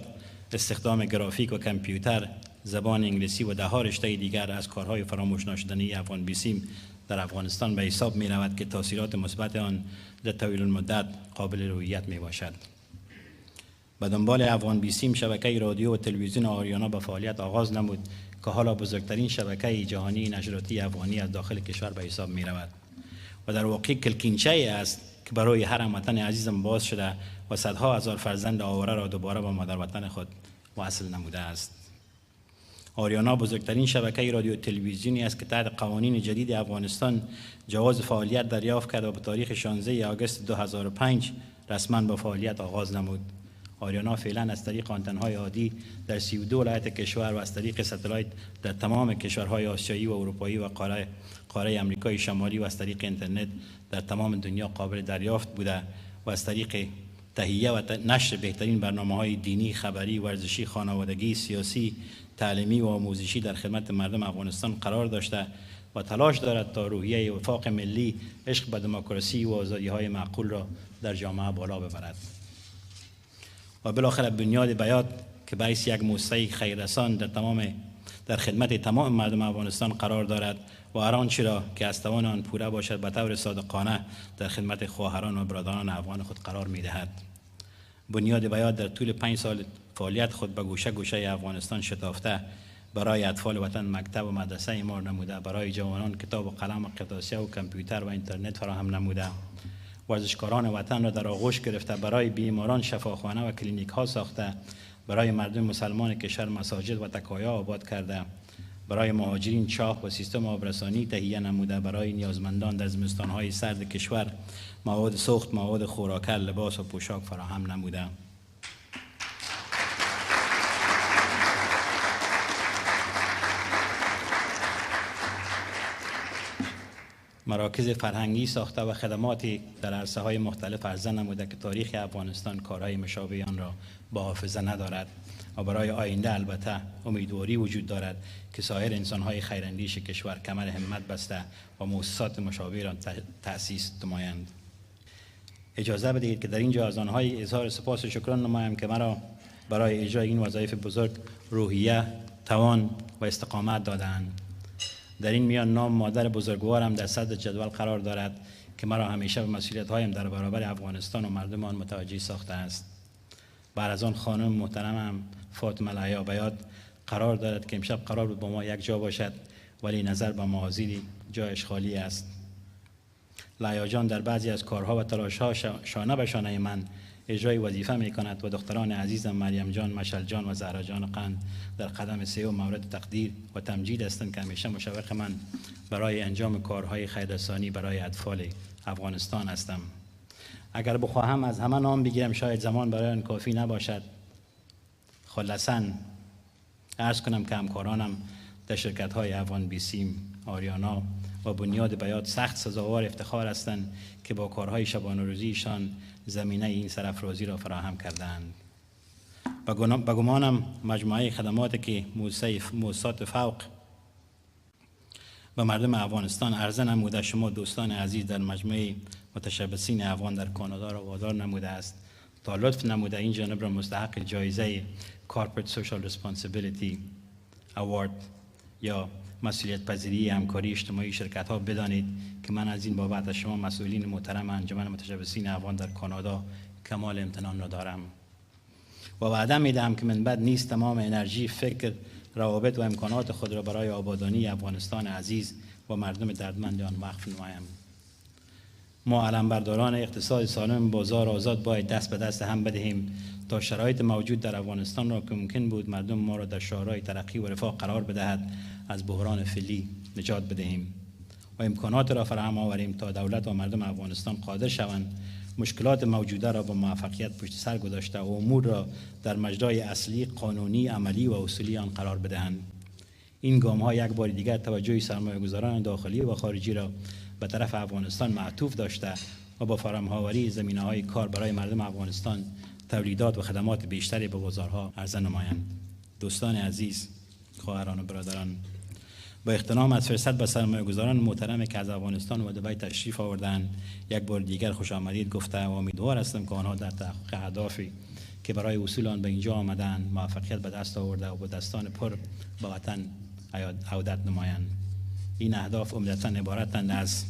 Speaker 9: استخدام گرافیک و کامپیوتر، زبان انگلیسی و ده‌ها رشته دیگر از کارهای فراموش نشدنی افغان بیسیم در افغانستان به حساب می رود که تاثیرات مثبت آن در طویل المدت قابل رویت می باشد. به دنبال افغان بیسیم شبکه رادیو و تلویزیون آریانا به فعالیت آغاز نمود که حالا بزرگترین شبکه جهانی نشراتی افغانی از داخل کشور به حساب می رود و در واقع کلکینچه است که برای هر هموطن عزیزم باز شده و صدها هزار فرزند آواره را دوباره به مادر وطن خود وصل نموده است. آریانا بزرگترین شبکه رادیو تلویزیونی است که تحت قوانین جدید افغانستان جواز فعالیت دریافت کرد و به تاریخ 16 آگوست 2005 رسما به فعالیت آغاز نمود. آریانا فعلا از طریق آنتن‌های عادی در 32 ولایت کشور و از طریق ستلایت در تمام کشورهای آسیایی و اروپایی و قاره آمریکای شمالی و از طریق اینترنت در تمام دنیا قابل دریافت بوده و از طریق تهیه و نشر بهترین برنامه‌های دینی، خبری، ورزشی، خانوادگی، سیاسی، تعلیمی و آموزشی در خدمت مردم افغانستان قرار داشته و تلاش دارد تا روحیه وفاق ملی، عشق به دموکراسی و آزادی‌های معقول را در جامعه بالا ببرد. و بالاخره بنیاد بیات که باعث یک مؤسسه خیررسان در خدمت تمام مردم افغانستان قرار دارد و هر آنچه را که از توان آن پوره باشد به طور صادقانه در خدمت خواهران و برادران افغان خود قرار می‌دهد. بنیاد بیات در طول 5 سال فعالیت خود به گوشه گوشه افغانستان شتافته، برای اطفال وطن مکتب و مدرسه اعمار نموده، برای جوانان کتاب و قلم و قطعه و کامپیوتر و اینترنت فراهم نموده، ورزشکاران وطن را در آغوش گرفته، برای بیماران شفاخانه و کلینیک ها ساخته، برای مردم مسلمان کشور مساجد و تکایا آباد کرده، برای مهاجرین چاه و سیستم آبرسانی تهیه نموده، برای نیازمندان در زمستان‌های سرد کشور مواد سوخت، مواد خوراکه، لباس و پوشاک فراهم نموده. مراکز فرهنگی ساخته و خدماتی در عرصه‌های مختلف عرضه نموده که تاریخ افغانستان کارهای مشابه آن را با حافظه ندارد و برای آینده البته امیدواری وجود دارد که سایر انسان‌های خیراندیش کشور کمر همت بسته و مؤسسات مشابه را تأسیس نمایند. اجازه بدهید که در اینجا از آنهای اظهار سپاس و شکران نمایم که مرا برای اجرای این وظایف بزرگ روحیه، توان و استقامت دادند. در این میان نام مادر بزرگوارم در صدر جدول قرار دارد که مرا همیشه به مسئولیت‌هایم در برابر افغانستان و مردم آن متوجه ساخته است. بعد از آن خانم محترمم فاطمه لیا بیات قرار دارد که امشب قرار بود با ما یک جا باشد ولی نظر به موازی جایش خالی است. لیا جان در بعضی از کارها و تلاش‌ها شانه به شانه من اجرای وظیفه می‌کند و دختران عزیزم مریم جان، مشعل جان و زهرا جان قند در قدم سه مورد تقدیر و تمجید هستند که همیشه مشوق من برای انجام کارهای خیررسانی برای اطفال افغانستان هستم. اگر بخواهم از همه نام بگیرم شاید زمان برای آن کافی نباشد. خلاصاً عرض کنم که همکارانم در شرکت‌های افغان بیسیم، آریانا و بنیاد بیات سخت سزاوار افتخار هستند که با کارهای شبانه روزیشان زمینه این سرافرازی را فراهم کردند. به گمانم مجموعه خدماتی که مؤسسات فوق و مردم افغانستان عرضه نموده شما دوستان عزیز در مجموعه متشبثین افغان در کانادا را وادار نموده است تا لطف نموده این جانب را مستحق جایزه Corporate Social Responsibility Award یا مسئولیت پذیری همکاری اجتماعی شرکت ها بدانید که من از این بابت از شما مسئولین محترم انجمن متشبثین افغان در کانادا کمال امتنان را دارم و وعده میدهم که من بعد نیست تمام انرژی، فکر، روابط و امکانات خود را برای آبادانی افغانستان عزیز و مردم دردمند آن وقف نمایم. ما علمبرداران اقتصاد سالم بازار آزاد باید دست به دست هم بدهیم تا شرایط موجود در افغانستان را که ممکن بود مردم ما را در شاهراه ترقی و رفاه قرار بدهد از بحران فعلی نجات بدهیم و امکانات را فراهم آوریم تا دولت و مردم افغانستان قادر شوند مشکلات موجوده را با موفقیت پشت سر گذاشته و امور را در مجرای اصلی قانونی، عملی و اصولی آن قرار بدهند. این گام ها یک بار دیگر توجه سرمایه‌گذاران داخلی و خارجی را به طرف افغانستان معطوف داشته و با فراهم‌آوری زمینه‌های کار برای مردم افغانستان تولیدات و خدمات بیشتری به بازارها عرضه نمایند. دوستان عزیز، خواهران و برادران، با احترام از فرصت به سرمایه‌گذاران محترمی که از افغانستان و دبی تشریف آوردند یک بار دیگر خوش آمدید گفته و امیدوار هستم که آنها در تحقق اهدافی که برای وصول آن به اینجا آمدند موفقیت به دست آورده و با دستان پر به وطن عودت نمایند. این اهداف عمدتاً عبارتند از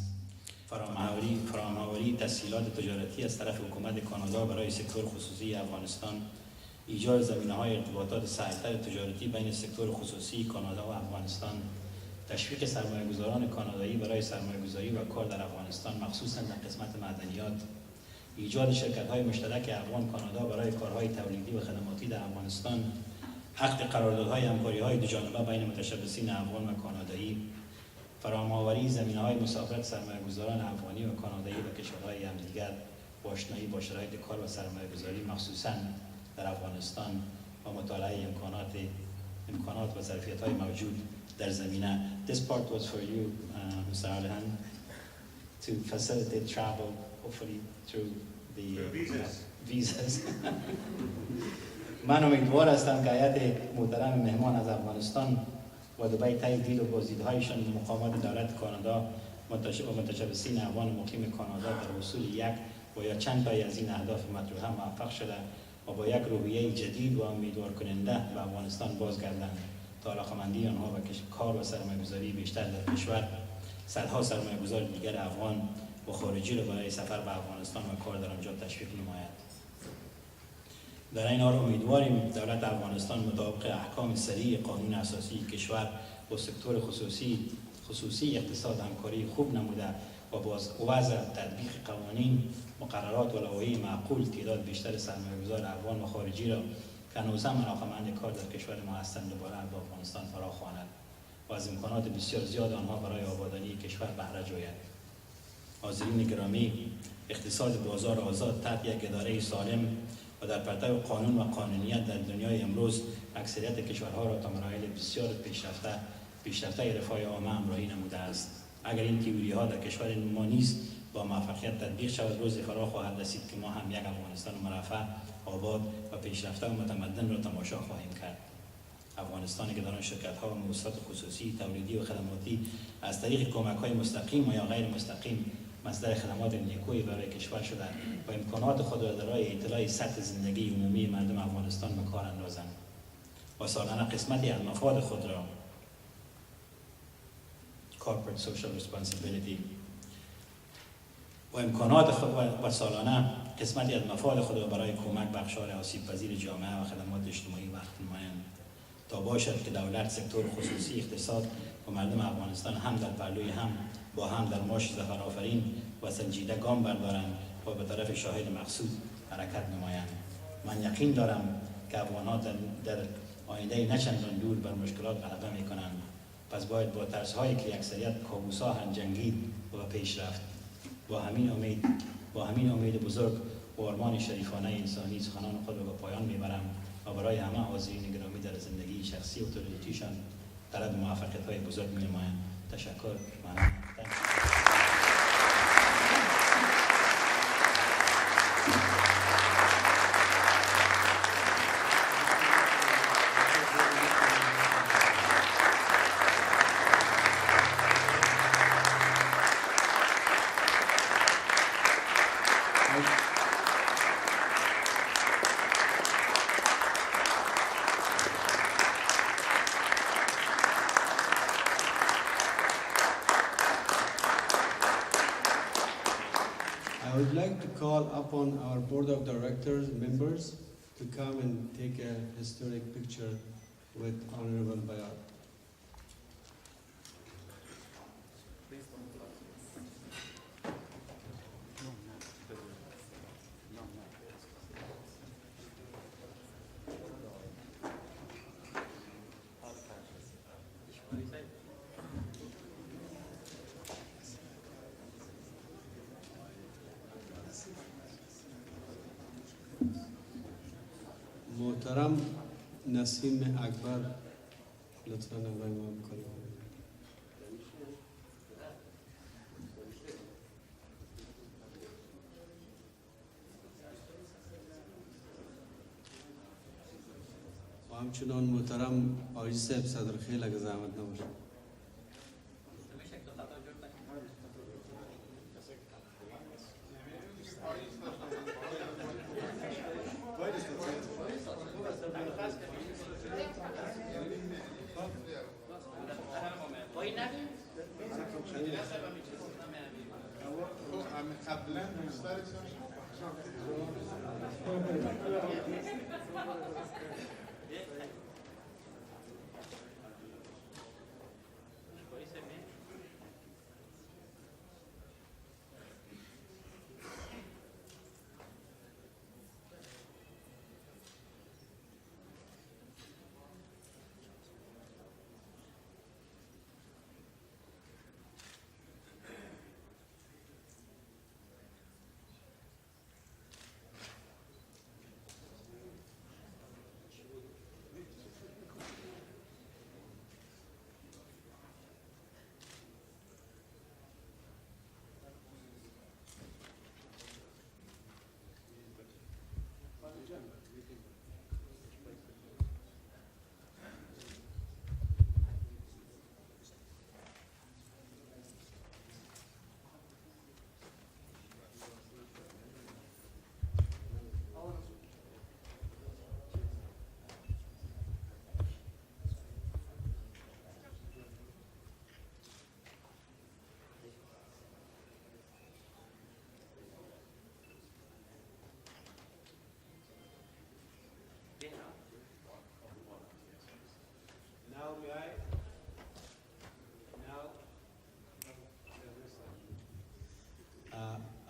Speaker 9: فراهم‌آوری تسهیلات تجارتی از طرف حکومت کانادا برای سکتور خصوصی افغانستان، ایجاد زمینه‌های ارتباطات سریع‌تر تجارتی بین سکتور خصوصی کانادا و افغانستان، تشویق سرمایه‌گذاران کانادایی برای سرمایه‌گذاری و کار در افغانستان مخصوصاً در قسمت معدنیات، ایجاد شرکت‌های مشترک افغان کانادا برای کارهای تولیدی و خدماتی در افغانستان، عقد قراردادهای همکاری‌های دوجانبه بین متشبثین افغان و کانادایی، فراهم‌آوری زمینه‌های مسافرت سرمایه‌گذاران افغانی و کانادایی به کشورهای همدیگر، آشنایی با شرایط کار و سرمایه‌گذاری مخصوصاً در افغانستان و مطالعه امکانات و ظرفیت‌های موجود در زمینه. This part was for you, Mr. Alihan, to facilitate travel, hopefully through the visas. من امیدوار هستم که هیئت محترم مهمان از افغانستان و دبی طی دید و بازدیدهایشان مقامات دولت کانادا و متشبثین افغان مقیم کانادا در حصول یک و یا چند تایی از این اهداف مطروحه موفق شده و با یک روحیه جدید و امیدوار کننده به افغانستان بازگردند تا علاقه‌مندی آنها به کار و سرمایه‌گذاری بیشتر در کشور، صدها سرمایه‌گذار دیگر افغان و خارجی را برای سفر به افغانستان و کار در آنجا تشویق نماید. در این حال امیدواریم دولت افغانستان مطابق احکام سریع قانون اساسی کشور با سکتور خصوصی اقتصاد همکاری خوب نموده و با وضع تطبیق قوانین، مقررات و لوایح معقول تعداد بیشتر سرمایه‌گذار افغان و خارجی را که هنوزم علاقه‌مند کار در کشور ما هستند دوباره به افغانستان فراخواند و از امکانات بسیار زیاد آنها برای آبادانی کشور بهره جوید. حاضرین گرامی، اقتصاد بازار آزاد تحت یک اداره سالم و در پرتو قانون و قانونیت در دنیای امروز اکثریت کشورها را تا مراحل بسیار پیشرفته رفاه عامه همراهی نموده است. اگر این تئوری ها در کشور ما نیست با موفقیت تطبیق شود، روز فرا خواهد رسید که ما هم یک افغانستان مرفه، آباد و پیشرفته و متمدن را تماشا خواهیم کرد. افغانستانی که در آن شرکت‌ها و مؤسسات خصوصی، تولیدی و خدماتی از طریق کمک‌های مستقیم و یا غیر مستقیم مصدر خدمات نیکویی برای کشور شده و امکانات خود را در راه اطلاع سطح زندگی عمومی مردم افغانستان به کار اندازند و سالانه قسمتی از مفاد خود را corporate social responsibility و امکانات خود و سالانه قسمتی از مفاد خود را برای کمک بخشار آسیب‌پذیر جامعه و خدمات اجتماعی وقت نمایند تا باشد که دولت، سکتور خصوصی، اقتصاد و مردم افغانستان هم در پهلوی هم با هم در مارش ظفرآفرین و سنجیده گام بردارند و به طرف شاهد مقصود حرکت نمایند. من یقین دارم که افغان‌ها در آینده نه چندان دور بر مشکلات غلبه می‌کنند. پس باید با ترس‌هایی که اکثریت کابوس‌ها هم جنگید و پیش رفت. با همین امید بزرگ و آرمان شریفانه انسانی سخنان خود را به پایان میبرم و برای همه حاضرین گرامی در زندگی شخصی و تولدیشان طلب موفقیت‌های بزرگ می‌نمایم. تشکر. ممنون.
Speaker 1: I would like to call upon our board of directors members to come and take a historic picture with Honorable Bayat. محترم نسیم اکبر لطفاً آقای ما بکنید. و همچنان محترم آقای صاحب صدرخیل اگه زحمت نباشه.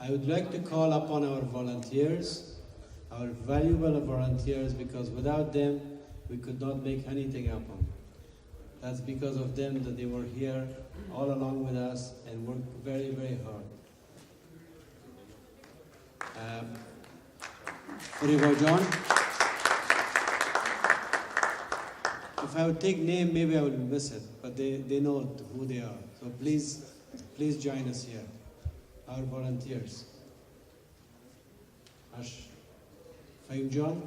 Speaker 1: I would like to call upon our volunteers, our valuable volunteers, because without them, we could not make anything happen. That's because of them that they were here all along with us and worked very, very hard. John, if I would take name, maybe I would miss it, but they know who they are. So please please join us here, our volunteers. Ash, Fahim John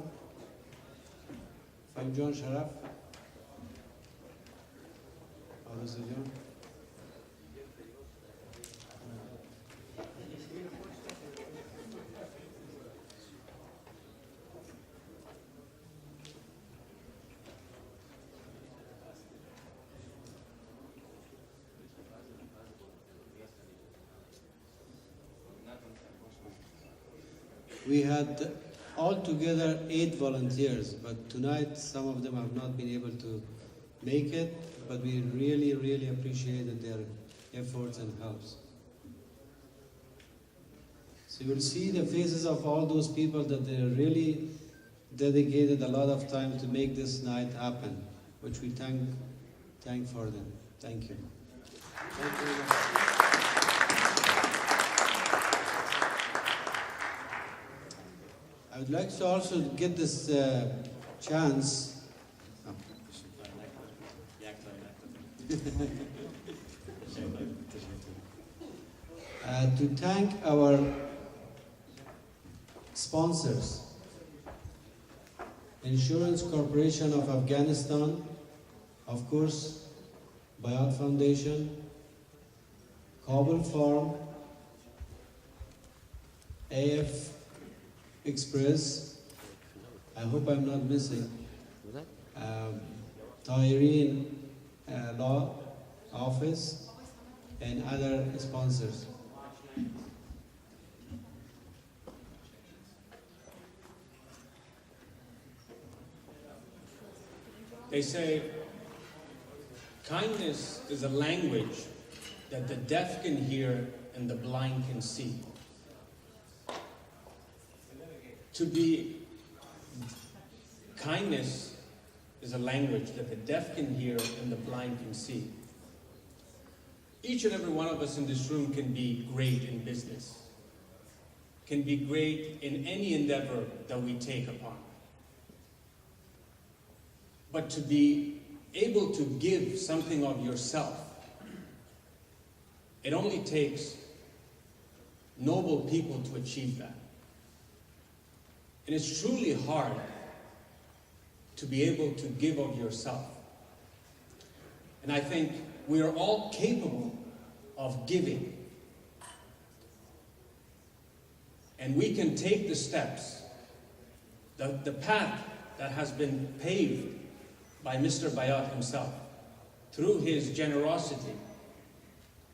Speaker 1: Sharaf, how is it, John? We had altogether 8 volunteers, but tonight some of them have not been able to make it, but we really, really appreciated their efforts and helps. So you will see the faces of all those people that they really dedicated a lot of time to make this night happen, which we thank for them. Thank you. Thank you very much. I would like to also get this chance to thank our sponsors, Insurance Corporation of Afghanistan, of course, Bayat Foundation, Kabul Farm, AF Express, I hope I'm not missing, Tahireen Law Office, and other sponsors.
Speaker 10: They say kindness is a language that the deaf can hear and the blind can see. Kindness is a language that the deaf can hear and the blind can see. Each and every one of us in this room can be great in business, can be great in any endeavor that we take upon. But to be able to give something of yourself, it only takes noble people to achieve that. And it's truly hard to be able to give of yourself. And I think we are all capable of giving. And we can take the steps, the path that has been paved by Mr. Bayat himself, through his generosity,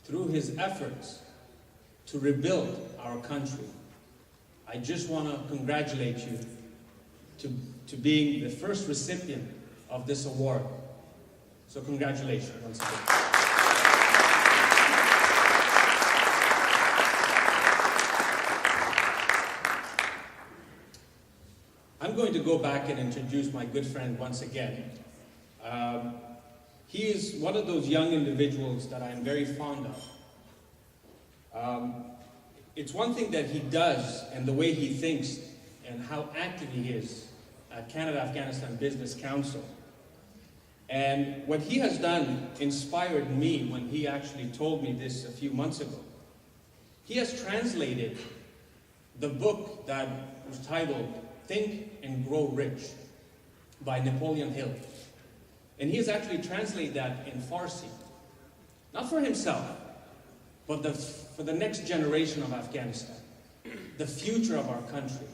Speaker 10: through his efforts to rebuild our country. I just want to congratulate you to being the first recipient of this award. So congratulations once again. I'm going to go back and introduce my good friend once again. He is one of those young individuals that I'm very fond of. It's one thing that he does and the way he thinks and how active he is at Canada-Afghanistan Business Council. And what he has done inspired me when he actually told me this a few months ago. He has translated the book that was titled Think and Grow Rich by Napoleon Hill. And he has actually translated that in Farsi. Not for himself, but for the next generation of Afghanistan, the future of our country.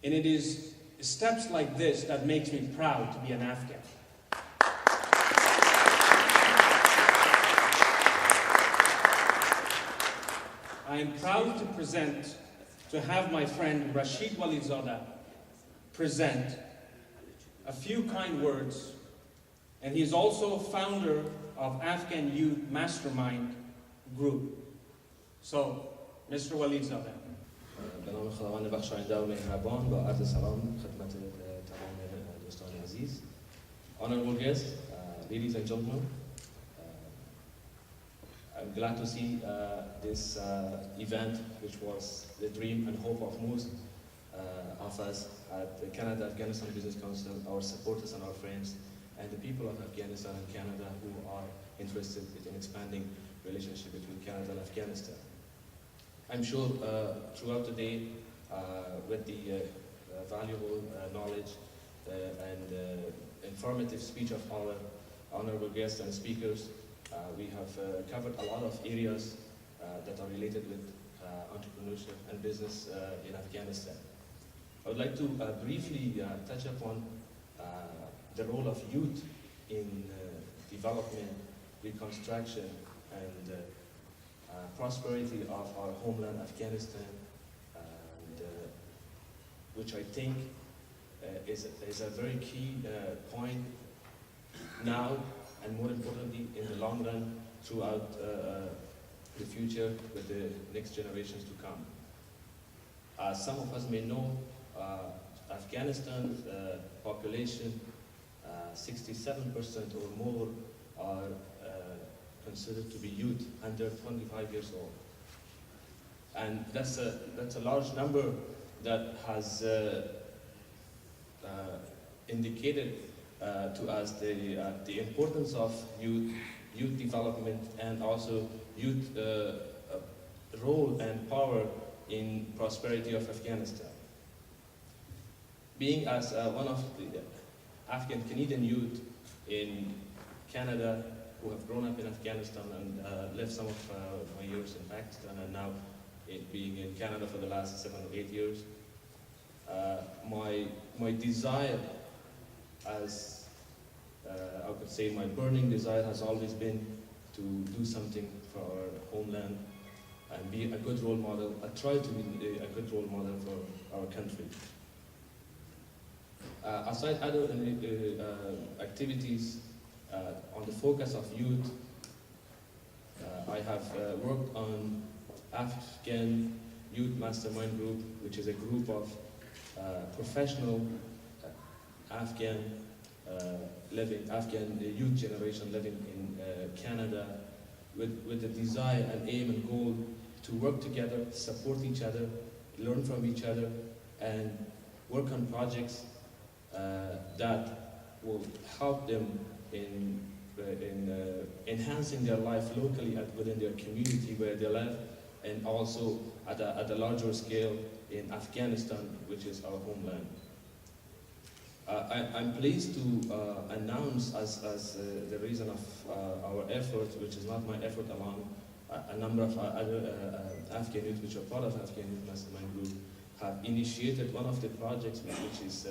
Speaker 10: And it is steps like this that makes me proud to be an Afghan. I am proud to have my friend Rashid Walidzada present a few kind words, and he is also founder of Afghan Youth Mastermind Group. So, Mr. Walidzada.
Speaker 11: به نام خداوند بخشاینده و مهربان با عرض سلام خدمت تمام دوستان عزیز. Honorable guests, ladies and gentlemen, I'm glad to see this event, which was the dream and hope of most of us at the Canada-Afghanistan Business Council, our supporters and our friends, and the people of Afghanistan and Canada who are interested in expanding relationship between Canada and Afghanistan. I'm sure throughout the day, with the valuable knowledge and informative speech of our honorable guests and speakers, we have covered a lot of areas that are related with entrepreneurship and business in Afghanistan. I would like to briefly touch upon the role of youth in development, reconstruction, and prosperity of our homeland, Afghanistan, and, which I think is a very key point now, and more importantly, in the long run, throughout the future with the next generations to come. As some of us may know, Afghanistan's population, 67% or more are considered to be youth under 25 years old. And that's a large number that has indicated to us the importance of youth development, and also youth role and power in prosperity of Afghanistan. Being as one of the Afghan Canadian youth in Canada who have grown up in Afghanistan and lived some of my years in Pakistan, and now being in Canada for the last 7 or 8 years, my desire, as I could say my burning desire, has always been to do something for our homeland and be a good role model. I try to be a good role model for our country. Aside other activities on the focus of youth, I have worked on Afghan Youth Mastermind Group, which is a group of professional Afghan youth generation living in Canada, with the desire and aim and goal to work together, support each other, learn from each other, and work on projects that will help them in enhancing their life locally and within their community where they live, and also at a larger scale in Afghanistan, which is our homeland. I'm pleased to announce as the reason of our effort, which is not my effort alone, a number of other Afghan youth which are part of Afghan Youth Mastermind Group have initiated one of the projects, which is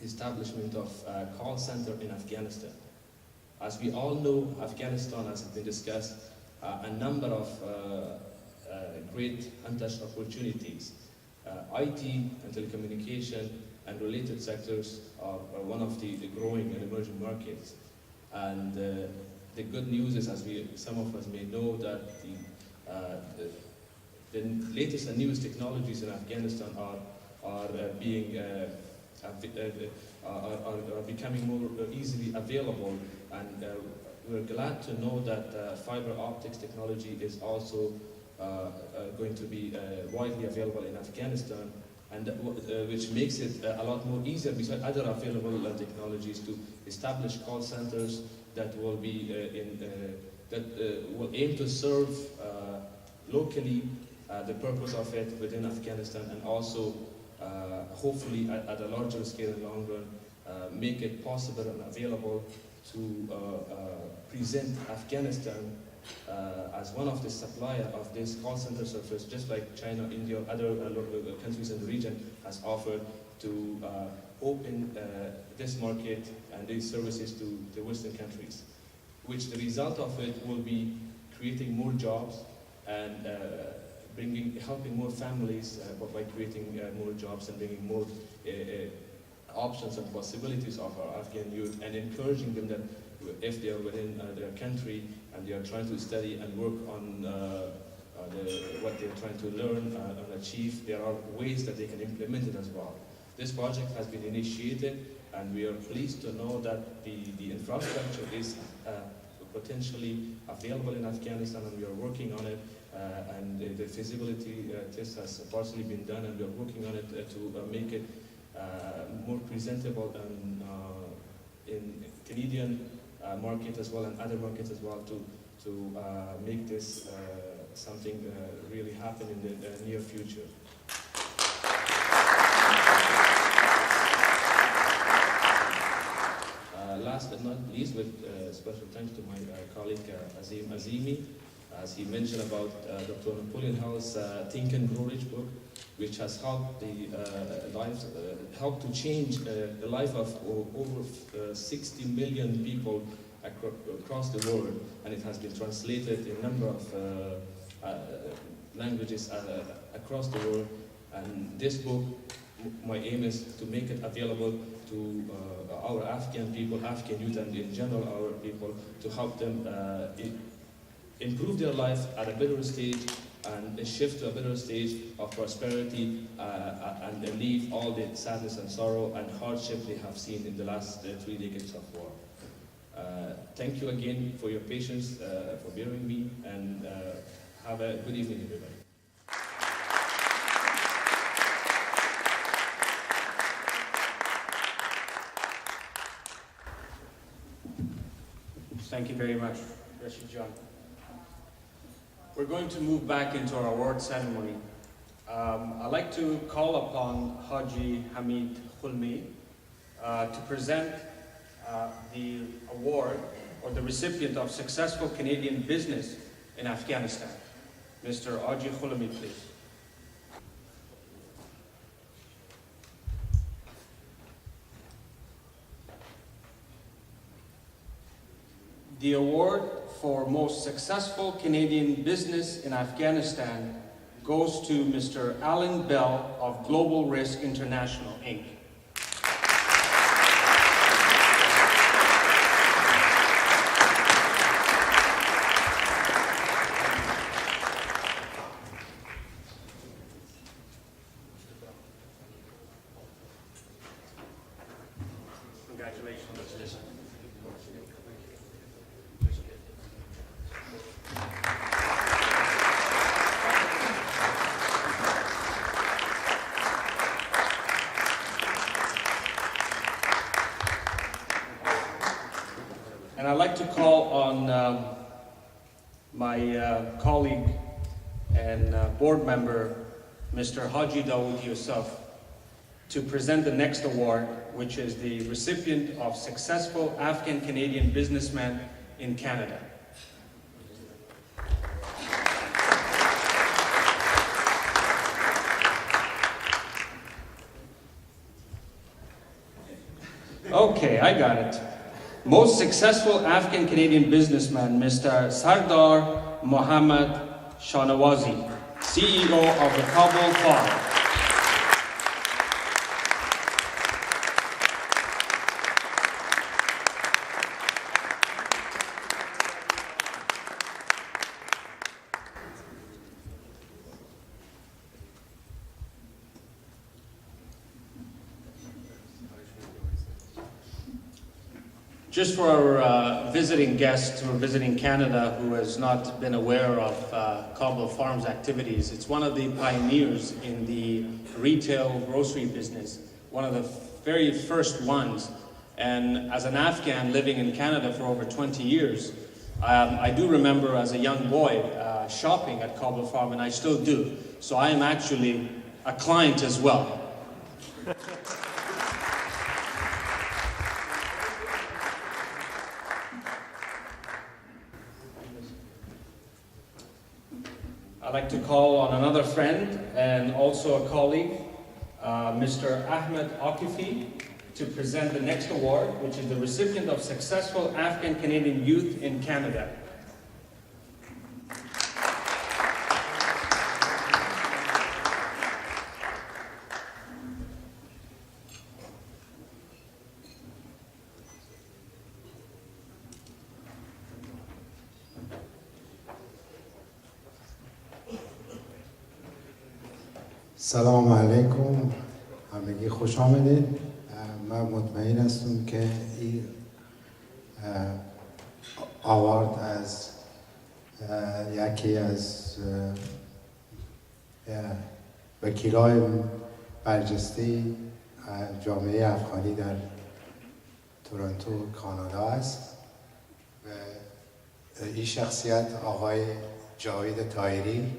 Speaker 11: establishment of a call center in Afghanistan. As we all know, Afghanistan, as has been discussed, a number of great untouched opportunities. IT and telecommunication and related sectors are one of the growing and emerging markets. And the good news is, as some of us may know, that the latest and newest technologies in Afghanistan are becoming more easily available, and we're glad to know that fiber optics technology is also going to be widely available in Afghanistan, and which makes it a lot more easier, beside other available technologies, to establish call centers that will be will aim to serve locally the purpose of it within Afghanistan, and also hopefully at a larger scale in the long run make it possible and available to present Afghanistan as one of the supplier of this call center service, just like China, India, other countries in the region has offered to open this market and these services to the Western countries, which the result of it will be creating more jobs and helping more families by creating more jobs and bringing more options and possibilities of our Afghan youth, and encouraging them that if they are within their country and they are trying to study and work on what they're trying to learn and achieve, there are ways that they can implement it as well. This project has been initiated, and we are pleased to know that the infrastructure is potentially available in Afghanistan, and we are working on it, and the feasibility test has partially been done, and we are working on it to make it more presentable and in Canadian market as well and other markets as well to make this something really happen in the near future. Last but not least, with special thanks to my colleague Azim Azimi, as he mentioned about Dr. Napoleon Hill's Think and Grow Rich book, which has helped helped to change the life of over 60 million people across the world, and it has been translated in a number of languages across the world. And this book, my aim is to make it available to our Afghan people, Afghan youth, and in general our people, to help them improve their life at a better stage and shift to a better stage of prosperity and leave all the sadness and sorrow and hardship they have seen in the last 3 decades of war. Thank you again for your patience, for bearing me, and have a good evening, everybody.
Speaker 10: Thank you very much, Rashid John. We're going to move back into our award ceremony. I'd like to call upon Haji Hamid Khulmi to present the award or the recipient of Successful Canadian Business in Afghanistan. Mr. Haji Khulmi, please. The award for Most Successful Canadian Business in Afghanistan goes to Mr. Alan Bell of Global Risk International, Inc. Congratulations. And I'd like to call on my colleague and board member, Mr. Haji Dawood Yusuf, to present the next award, which is the recipient of Successful Afghan Canadian Businessman in Canada. Okay, I got it. Most Successful Afghan Canadian Businessman, Mr. Sardar Mohammad Shahnawazi, CEO of the Kabul Farm. Just for our visiting guests who are visiting Canada who has not been aware of Kabul Farms activities, it's one of the pioneers in the retail grocery business, one of the very first ones. And as an Afghan living in Canada for over 20 years, I do remember as a young boy shopping at Kabul Farm, and I still do. So I am actually a client as well. I'd like to call on another friend and also a colleague, Mr. Ahmed Akifi, to present the next award, which is the recipient of Successful Afghan Canadian Youth in Canada.
Speaker 12: سلام علیکم، همگی خوش آمدید. من مطمئن هستم که این آوارد از یکی از وکیلای برجسته جامعه افغانی در تورنتو کانادا است این شخصیت آقای جاوید طاهری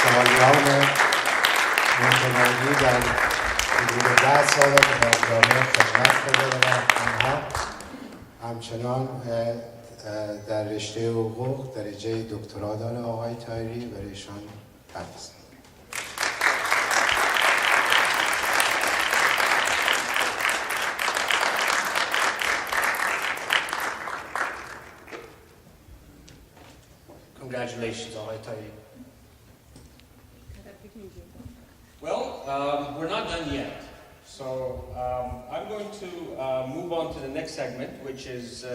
Speaker 12: سالیان متمادی در حدود 10 سال در جامعه خدمت کرده و آنها همچنان در رشته حقوق درجه دکترا داره آقای طاهری برای ایشان تبریک.
Speaker 10: Congratulations, All Tahiri. Well, we're not done yet. So I'm going to move on to the next segment, which is,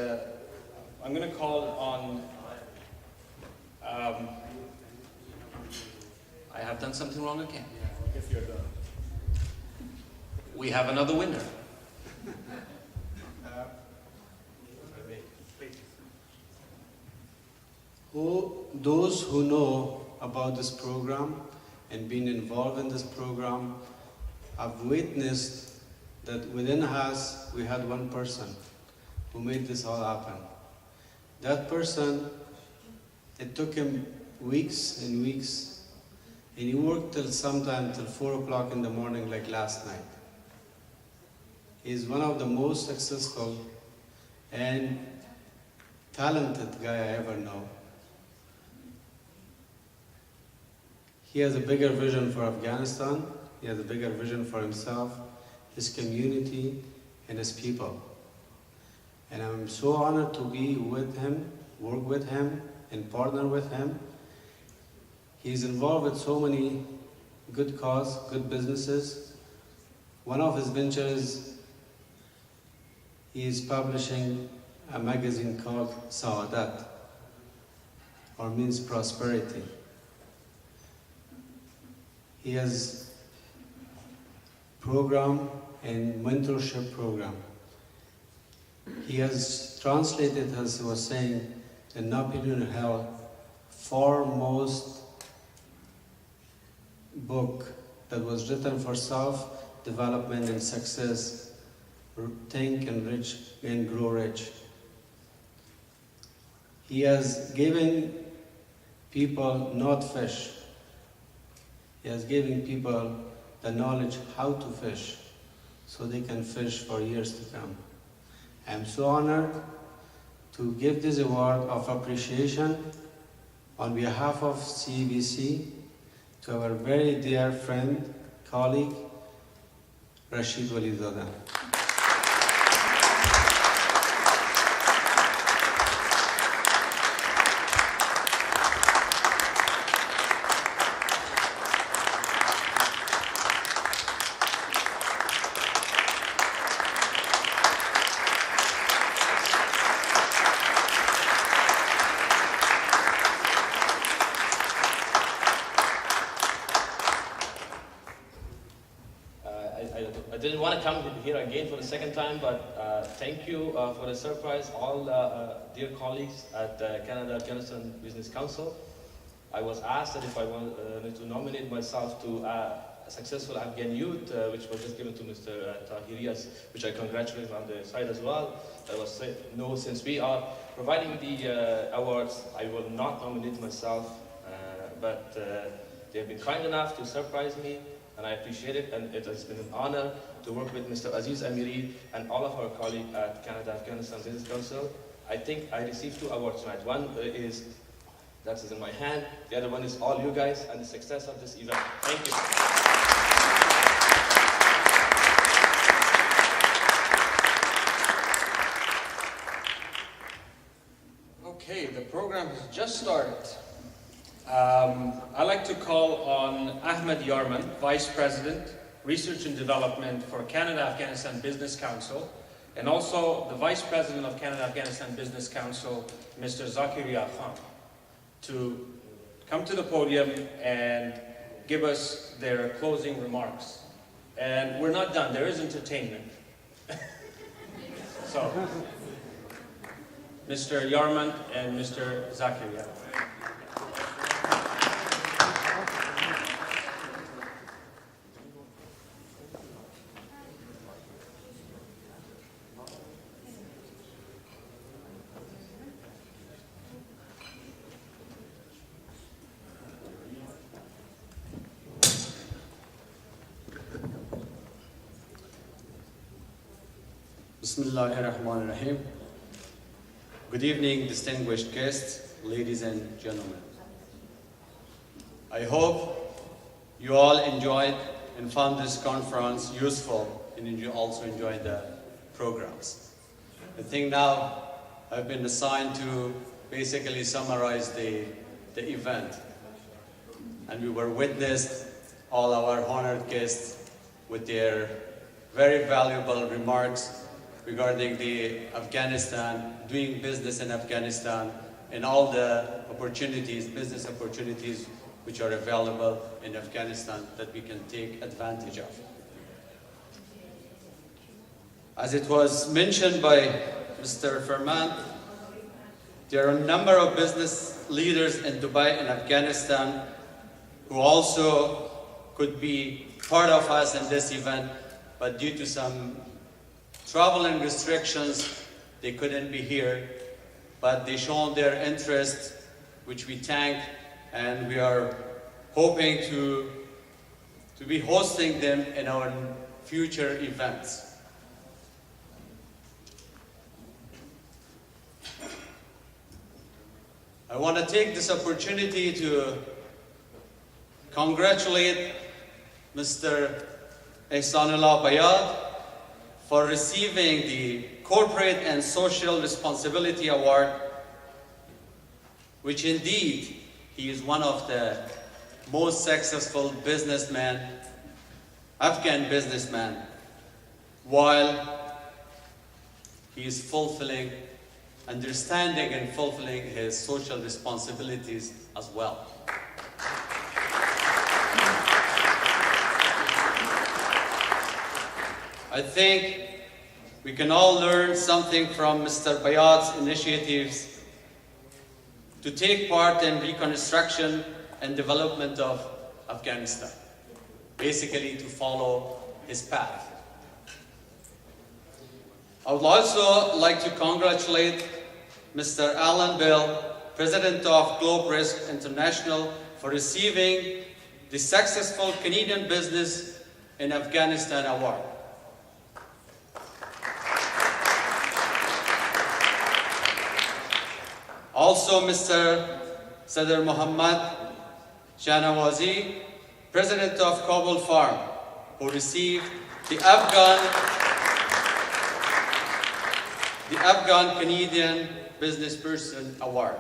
Speaker 10: I'm going to call on, I have done something wrong again.
Speaker 11: If you're done.
Speaker 10: We have another winner.
Speaker 1: Those who know about this program and been involved in this program have witnessed that within us we had one person who made this all happen. That person, it took him weeks and weeks, and he worked till sometime till 4 o'clock in the morning like last night. He's one of the most successful and talented guy I ever know. He has a bigger vision for Afghanistan. He has a bigger vision for himself, his community, and his people. And I'm so honored to be with him, work with him, and partner with him. He's involved with so many good causes, good businesses. One of his ventures, he is publishing a magazine called Saadat, or means prosperity. He has program and mentorship program. He has translated, as he was saying, the Napoleon Hill foremost book that was written for self-development and success, Think and Rich and Grow Rich. He has given people not fish. He has given people the knowledge how to fish so they can fish for years to come. I am so honored to give this award of appreciation on behalf of CABC to our very dear friend, colleague, Rashid Walizadeh.
Speaker 13: I didn't want to come here again for the second time, but thank you for the surprise, all dear colleagues at Canada-Afghanistan Business Council. I was asked that if I wanted to nominate myself to a successful Afghan youth, which was just given to Mr. Tahiri, which I congratulate him on the side as well. I was said, no, since we are providing the awards, I will not nominate myself, but they have been kind enough to surprise me, and I appreciate it, and it has been an honor to work with Mr. Aziz Amiri and all of our colleagues at Canada-Afghanistan Business Council. I think I received 2 awards tonight. One is, that is in my hand, the other one is all you guys and the success of this event. Thank you.
Speaker 10: Okay, the program has just started. I'd like to call on Ahmed Yarman, Vice President, Research and Development for Canada-Afghanistan Business Council, and also the Vice President of Canada-Afghanistan Business Council, Mr. Zakaria Khan, to come to the podium and give us their closing remarks. And we're not done, there is entertainment. So, Mr. Yarman and Mr. Zakaria.
Speaker 14: Bismillahirrahmanirrahim. Good evening, distinguished guests, ladies and gentlemen. I hope you all enjoyed and found this conference useful and you also enjoyed the programs. I think now I've been assigned to basically summarize the event. And we were witnessed, all our honored guests, with their very valuable remarks regarding the Afghanistan, doing business in Afghanistan, and all the opportunities, business opportunities, which are available in Afghanistan that we can take advantage of. As it was mentioned by Mr. Ferman, there are a number of business leaders in Dubai and Afghanistan who also could be part of us in this event, but due to some travel and restrictions, they couldn't be here, but they shown their interest, which we thank, and we are hoping to be hosting them in our future events. I want to take this opportunity to congratulate Mr. Ihsanullah Bayad for receiving the Corporate and Social Responsibility Award, which indeed he is one of the most successful businessmen, Afghan businessmen, while he is fulfilling, understanding and fulfilling his social responsibilities as well. I think we can all learn something from Mr. Bayad's initiatives to take part in reconstruction and development of Afghanistan, basically to follow his path. I would also like to congratulate Mr. Alan Bell, President of Globe Risk International, for receiving the Successful Canadian Business in Afghanistan Award. Also, Mr. Sadr Muhammad Shahnawazi, President of Kabul Farm, who received the Afghan Canadian Business Person Award.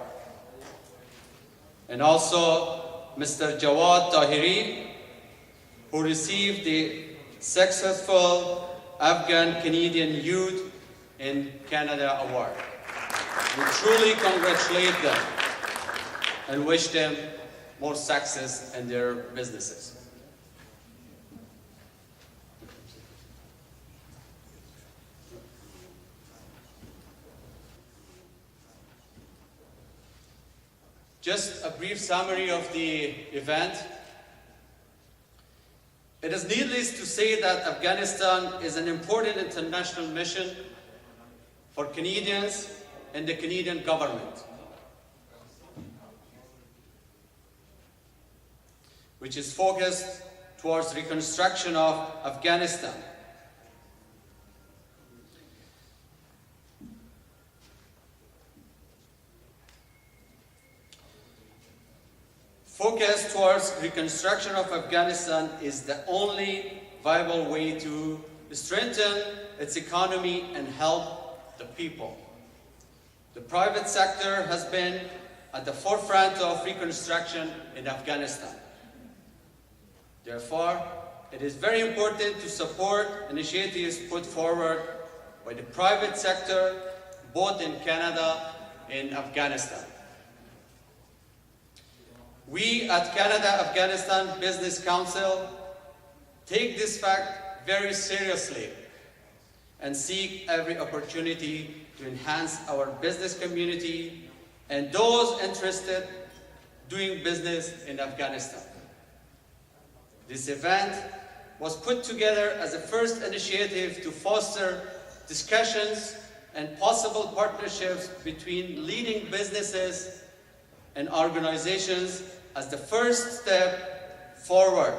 Speaker 14: And also Mr. Jawad Tahiri, who received the Successful Afghan Canadian Youth in Canada Award. We truly congratulate them and wish them more success in their businesses. Just a brief summary of the event. It is needless to say that Afghanistan is an important international mission for Canadians and the Canadian government, which is focused towards reconstruction of Afghanistan. Focus towards reconstruction of Afghanistan is the only viable way to strengthen its economy and help the people. The private sector has been at the forefront of reconstruction in Afghanistan. Therefore, it is very important to support initiatives put forward by the private sector, both in Canada and Afghanistan. We at Canada-Afghanistan Business Council take this fact very seriously and seek every opportunity to enhance our business community and those interested doing business in Afghanistan. This event was put together as a first initiative to foster discussions and possible partnerships between leading businesses and organizations as the first step forward.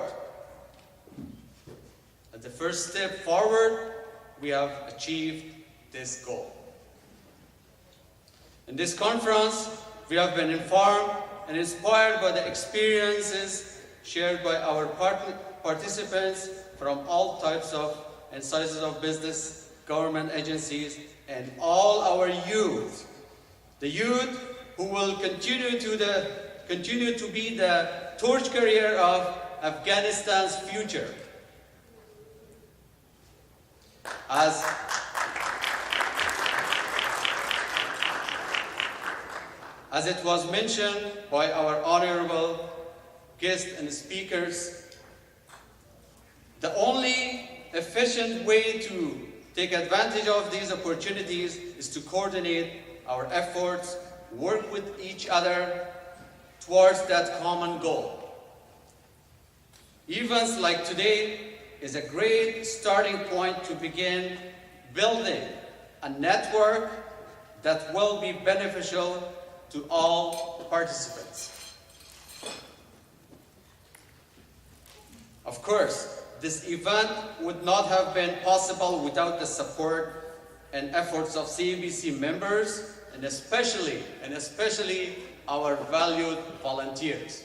Speaker 14: As the first step forward, we have achieved this goal. In this conference, we have been informed and inspired by the experiences shared by our participants from all types of and sizes of business, government agencies, and all our youth. The youth who will continue to be the torch carrier of Afghanistan's future. As it was mentioned by our honorable guests and speakers, the only efficient way to take advantage of these opportunities is to coordinate our efforts, work with each other towards that common goal. Events like today is a great starting point to begin building a network that will be beneficial to all participants. Of course, this event would not have been possible without the support and efforts of CABC members, and especially our valued volunteers.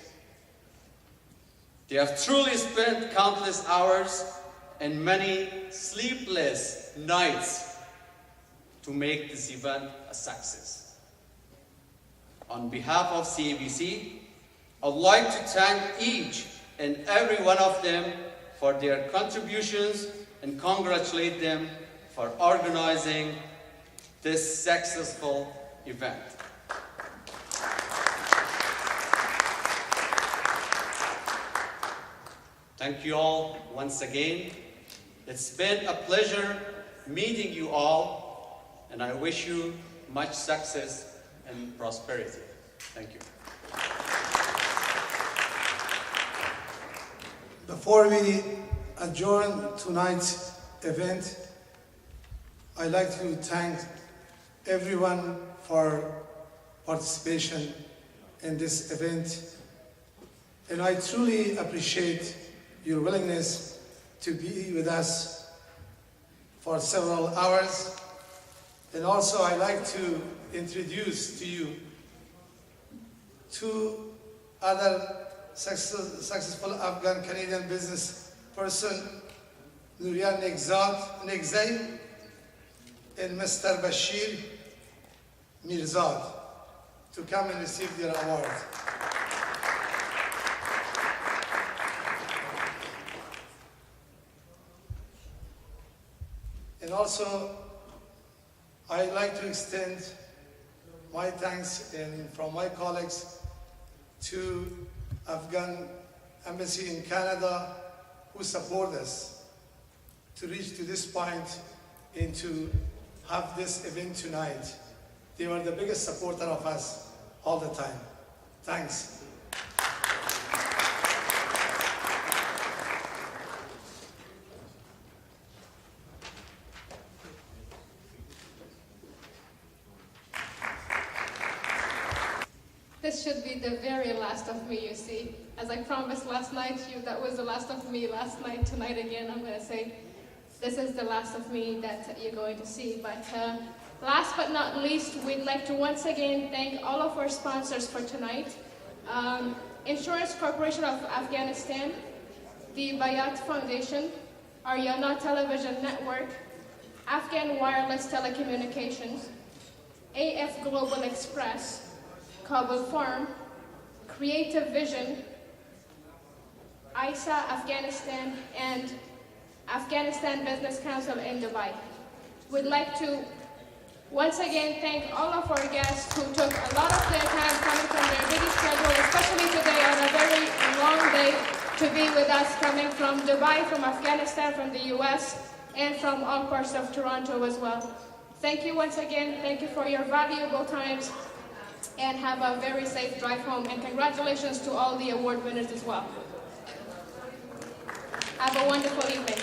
Speaker 14: They have truly spent countless hours and many sleepless nights to make this event a success. On behalf of CABC, I would like to thank each and every one of them for their contributions and congratulate them for organizing this successful event. Thank you all once again. It's been a pleasure meeting you all, and I wish you much success and prosperity. Thank you.
Speaker 15: Before we adjourn tonight's event, I'd like to thank everyone for participation in this event, and I truly appreciate your willingness to be with us for several hours. And also I'd like to introduce to you two other successful Afghan-Canadian business person, Nurian Negzai and Mr. Bashir Mirzad, to come and receive their award. And also, I'd like to extend my thanks from my colleagues to Afghan Embassy in Canada, who support us to reach to this point and to have this event tonight. They were the biggest supporter of us all the time. Thanks.
Speaker 6: This should be the very last of me, you see. As I promised last night, that was the last of me last night. Tonight again, I'm going to say, this is the last of me that you're going to see. But last but not least, we'd like to once again thank all of our sponsors for tonight. Insurance Corporation of Afghanistan, the Bayat Foundation, Aryana Television Network, Afghan Wireless Telecommunications, AF Global Express, Kabul Farm, Creative Vision, ISA Afghanistan, and Afghanistan Business Council in Dubai. We'd like to once again thank all of our guests who took a lot of their time coming from their busy schedule, especially today on a very long day, to be with us, coming from Dubai, from Afghanistan, from the US, and from all parts of Toronto as well. Thank you once again. Thank you for your valuable times, and have a very safe drive home. And congratulations to all the award winners as well. Have a wonderful evening.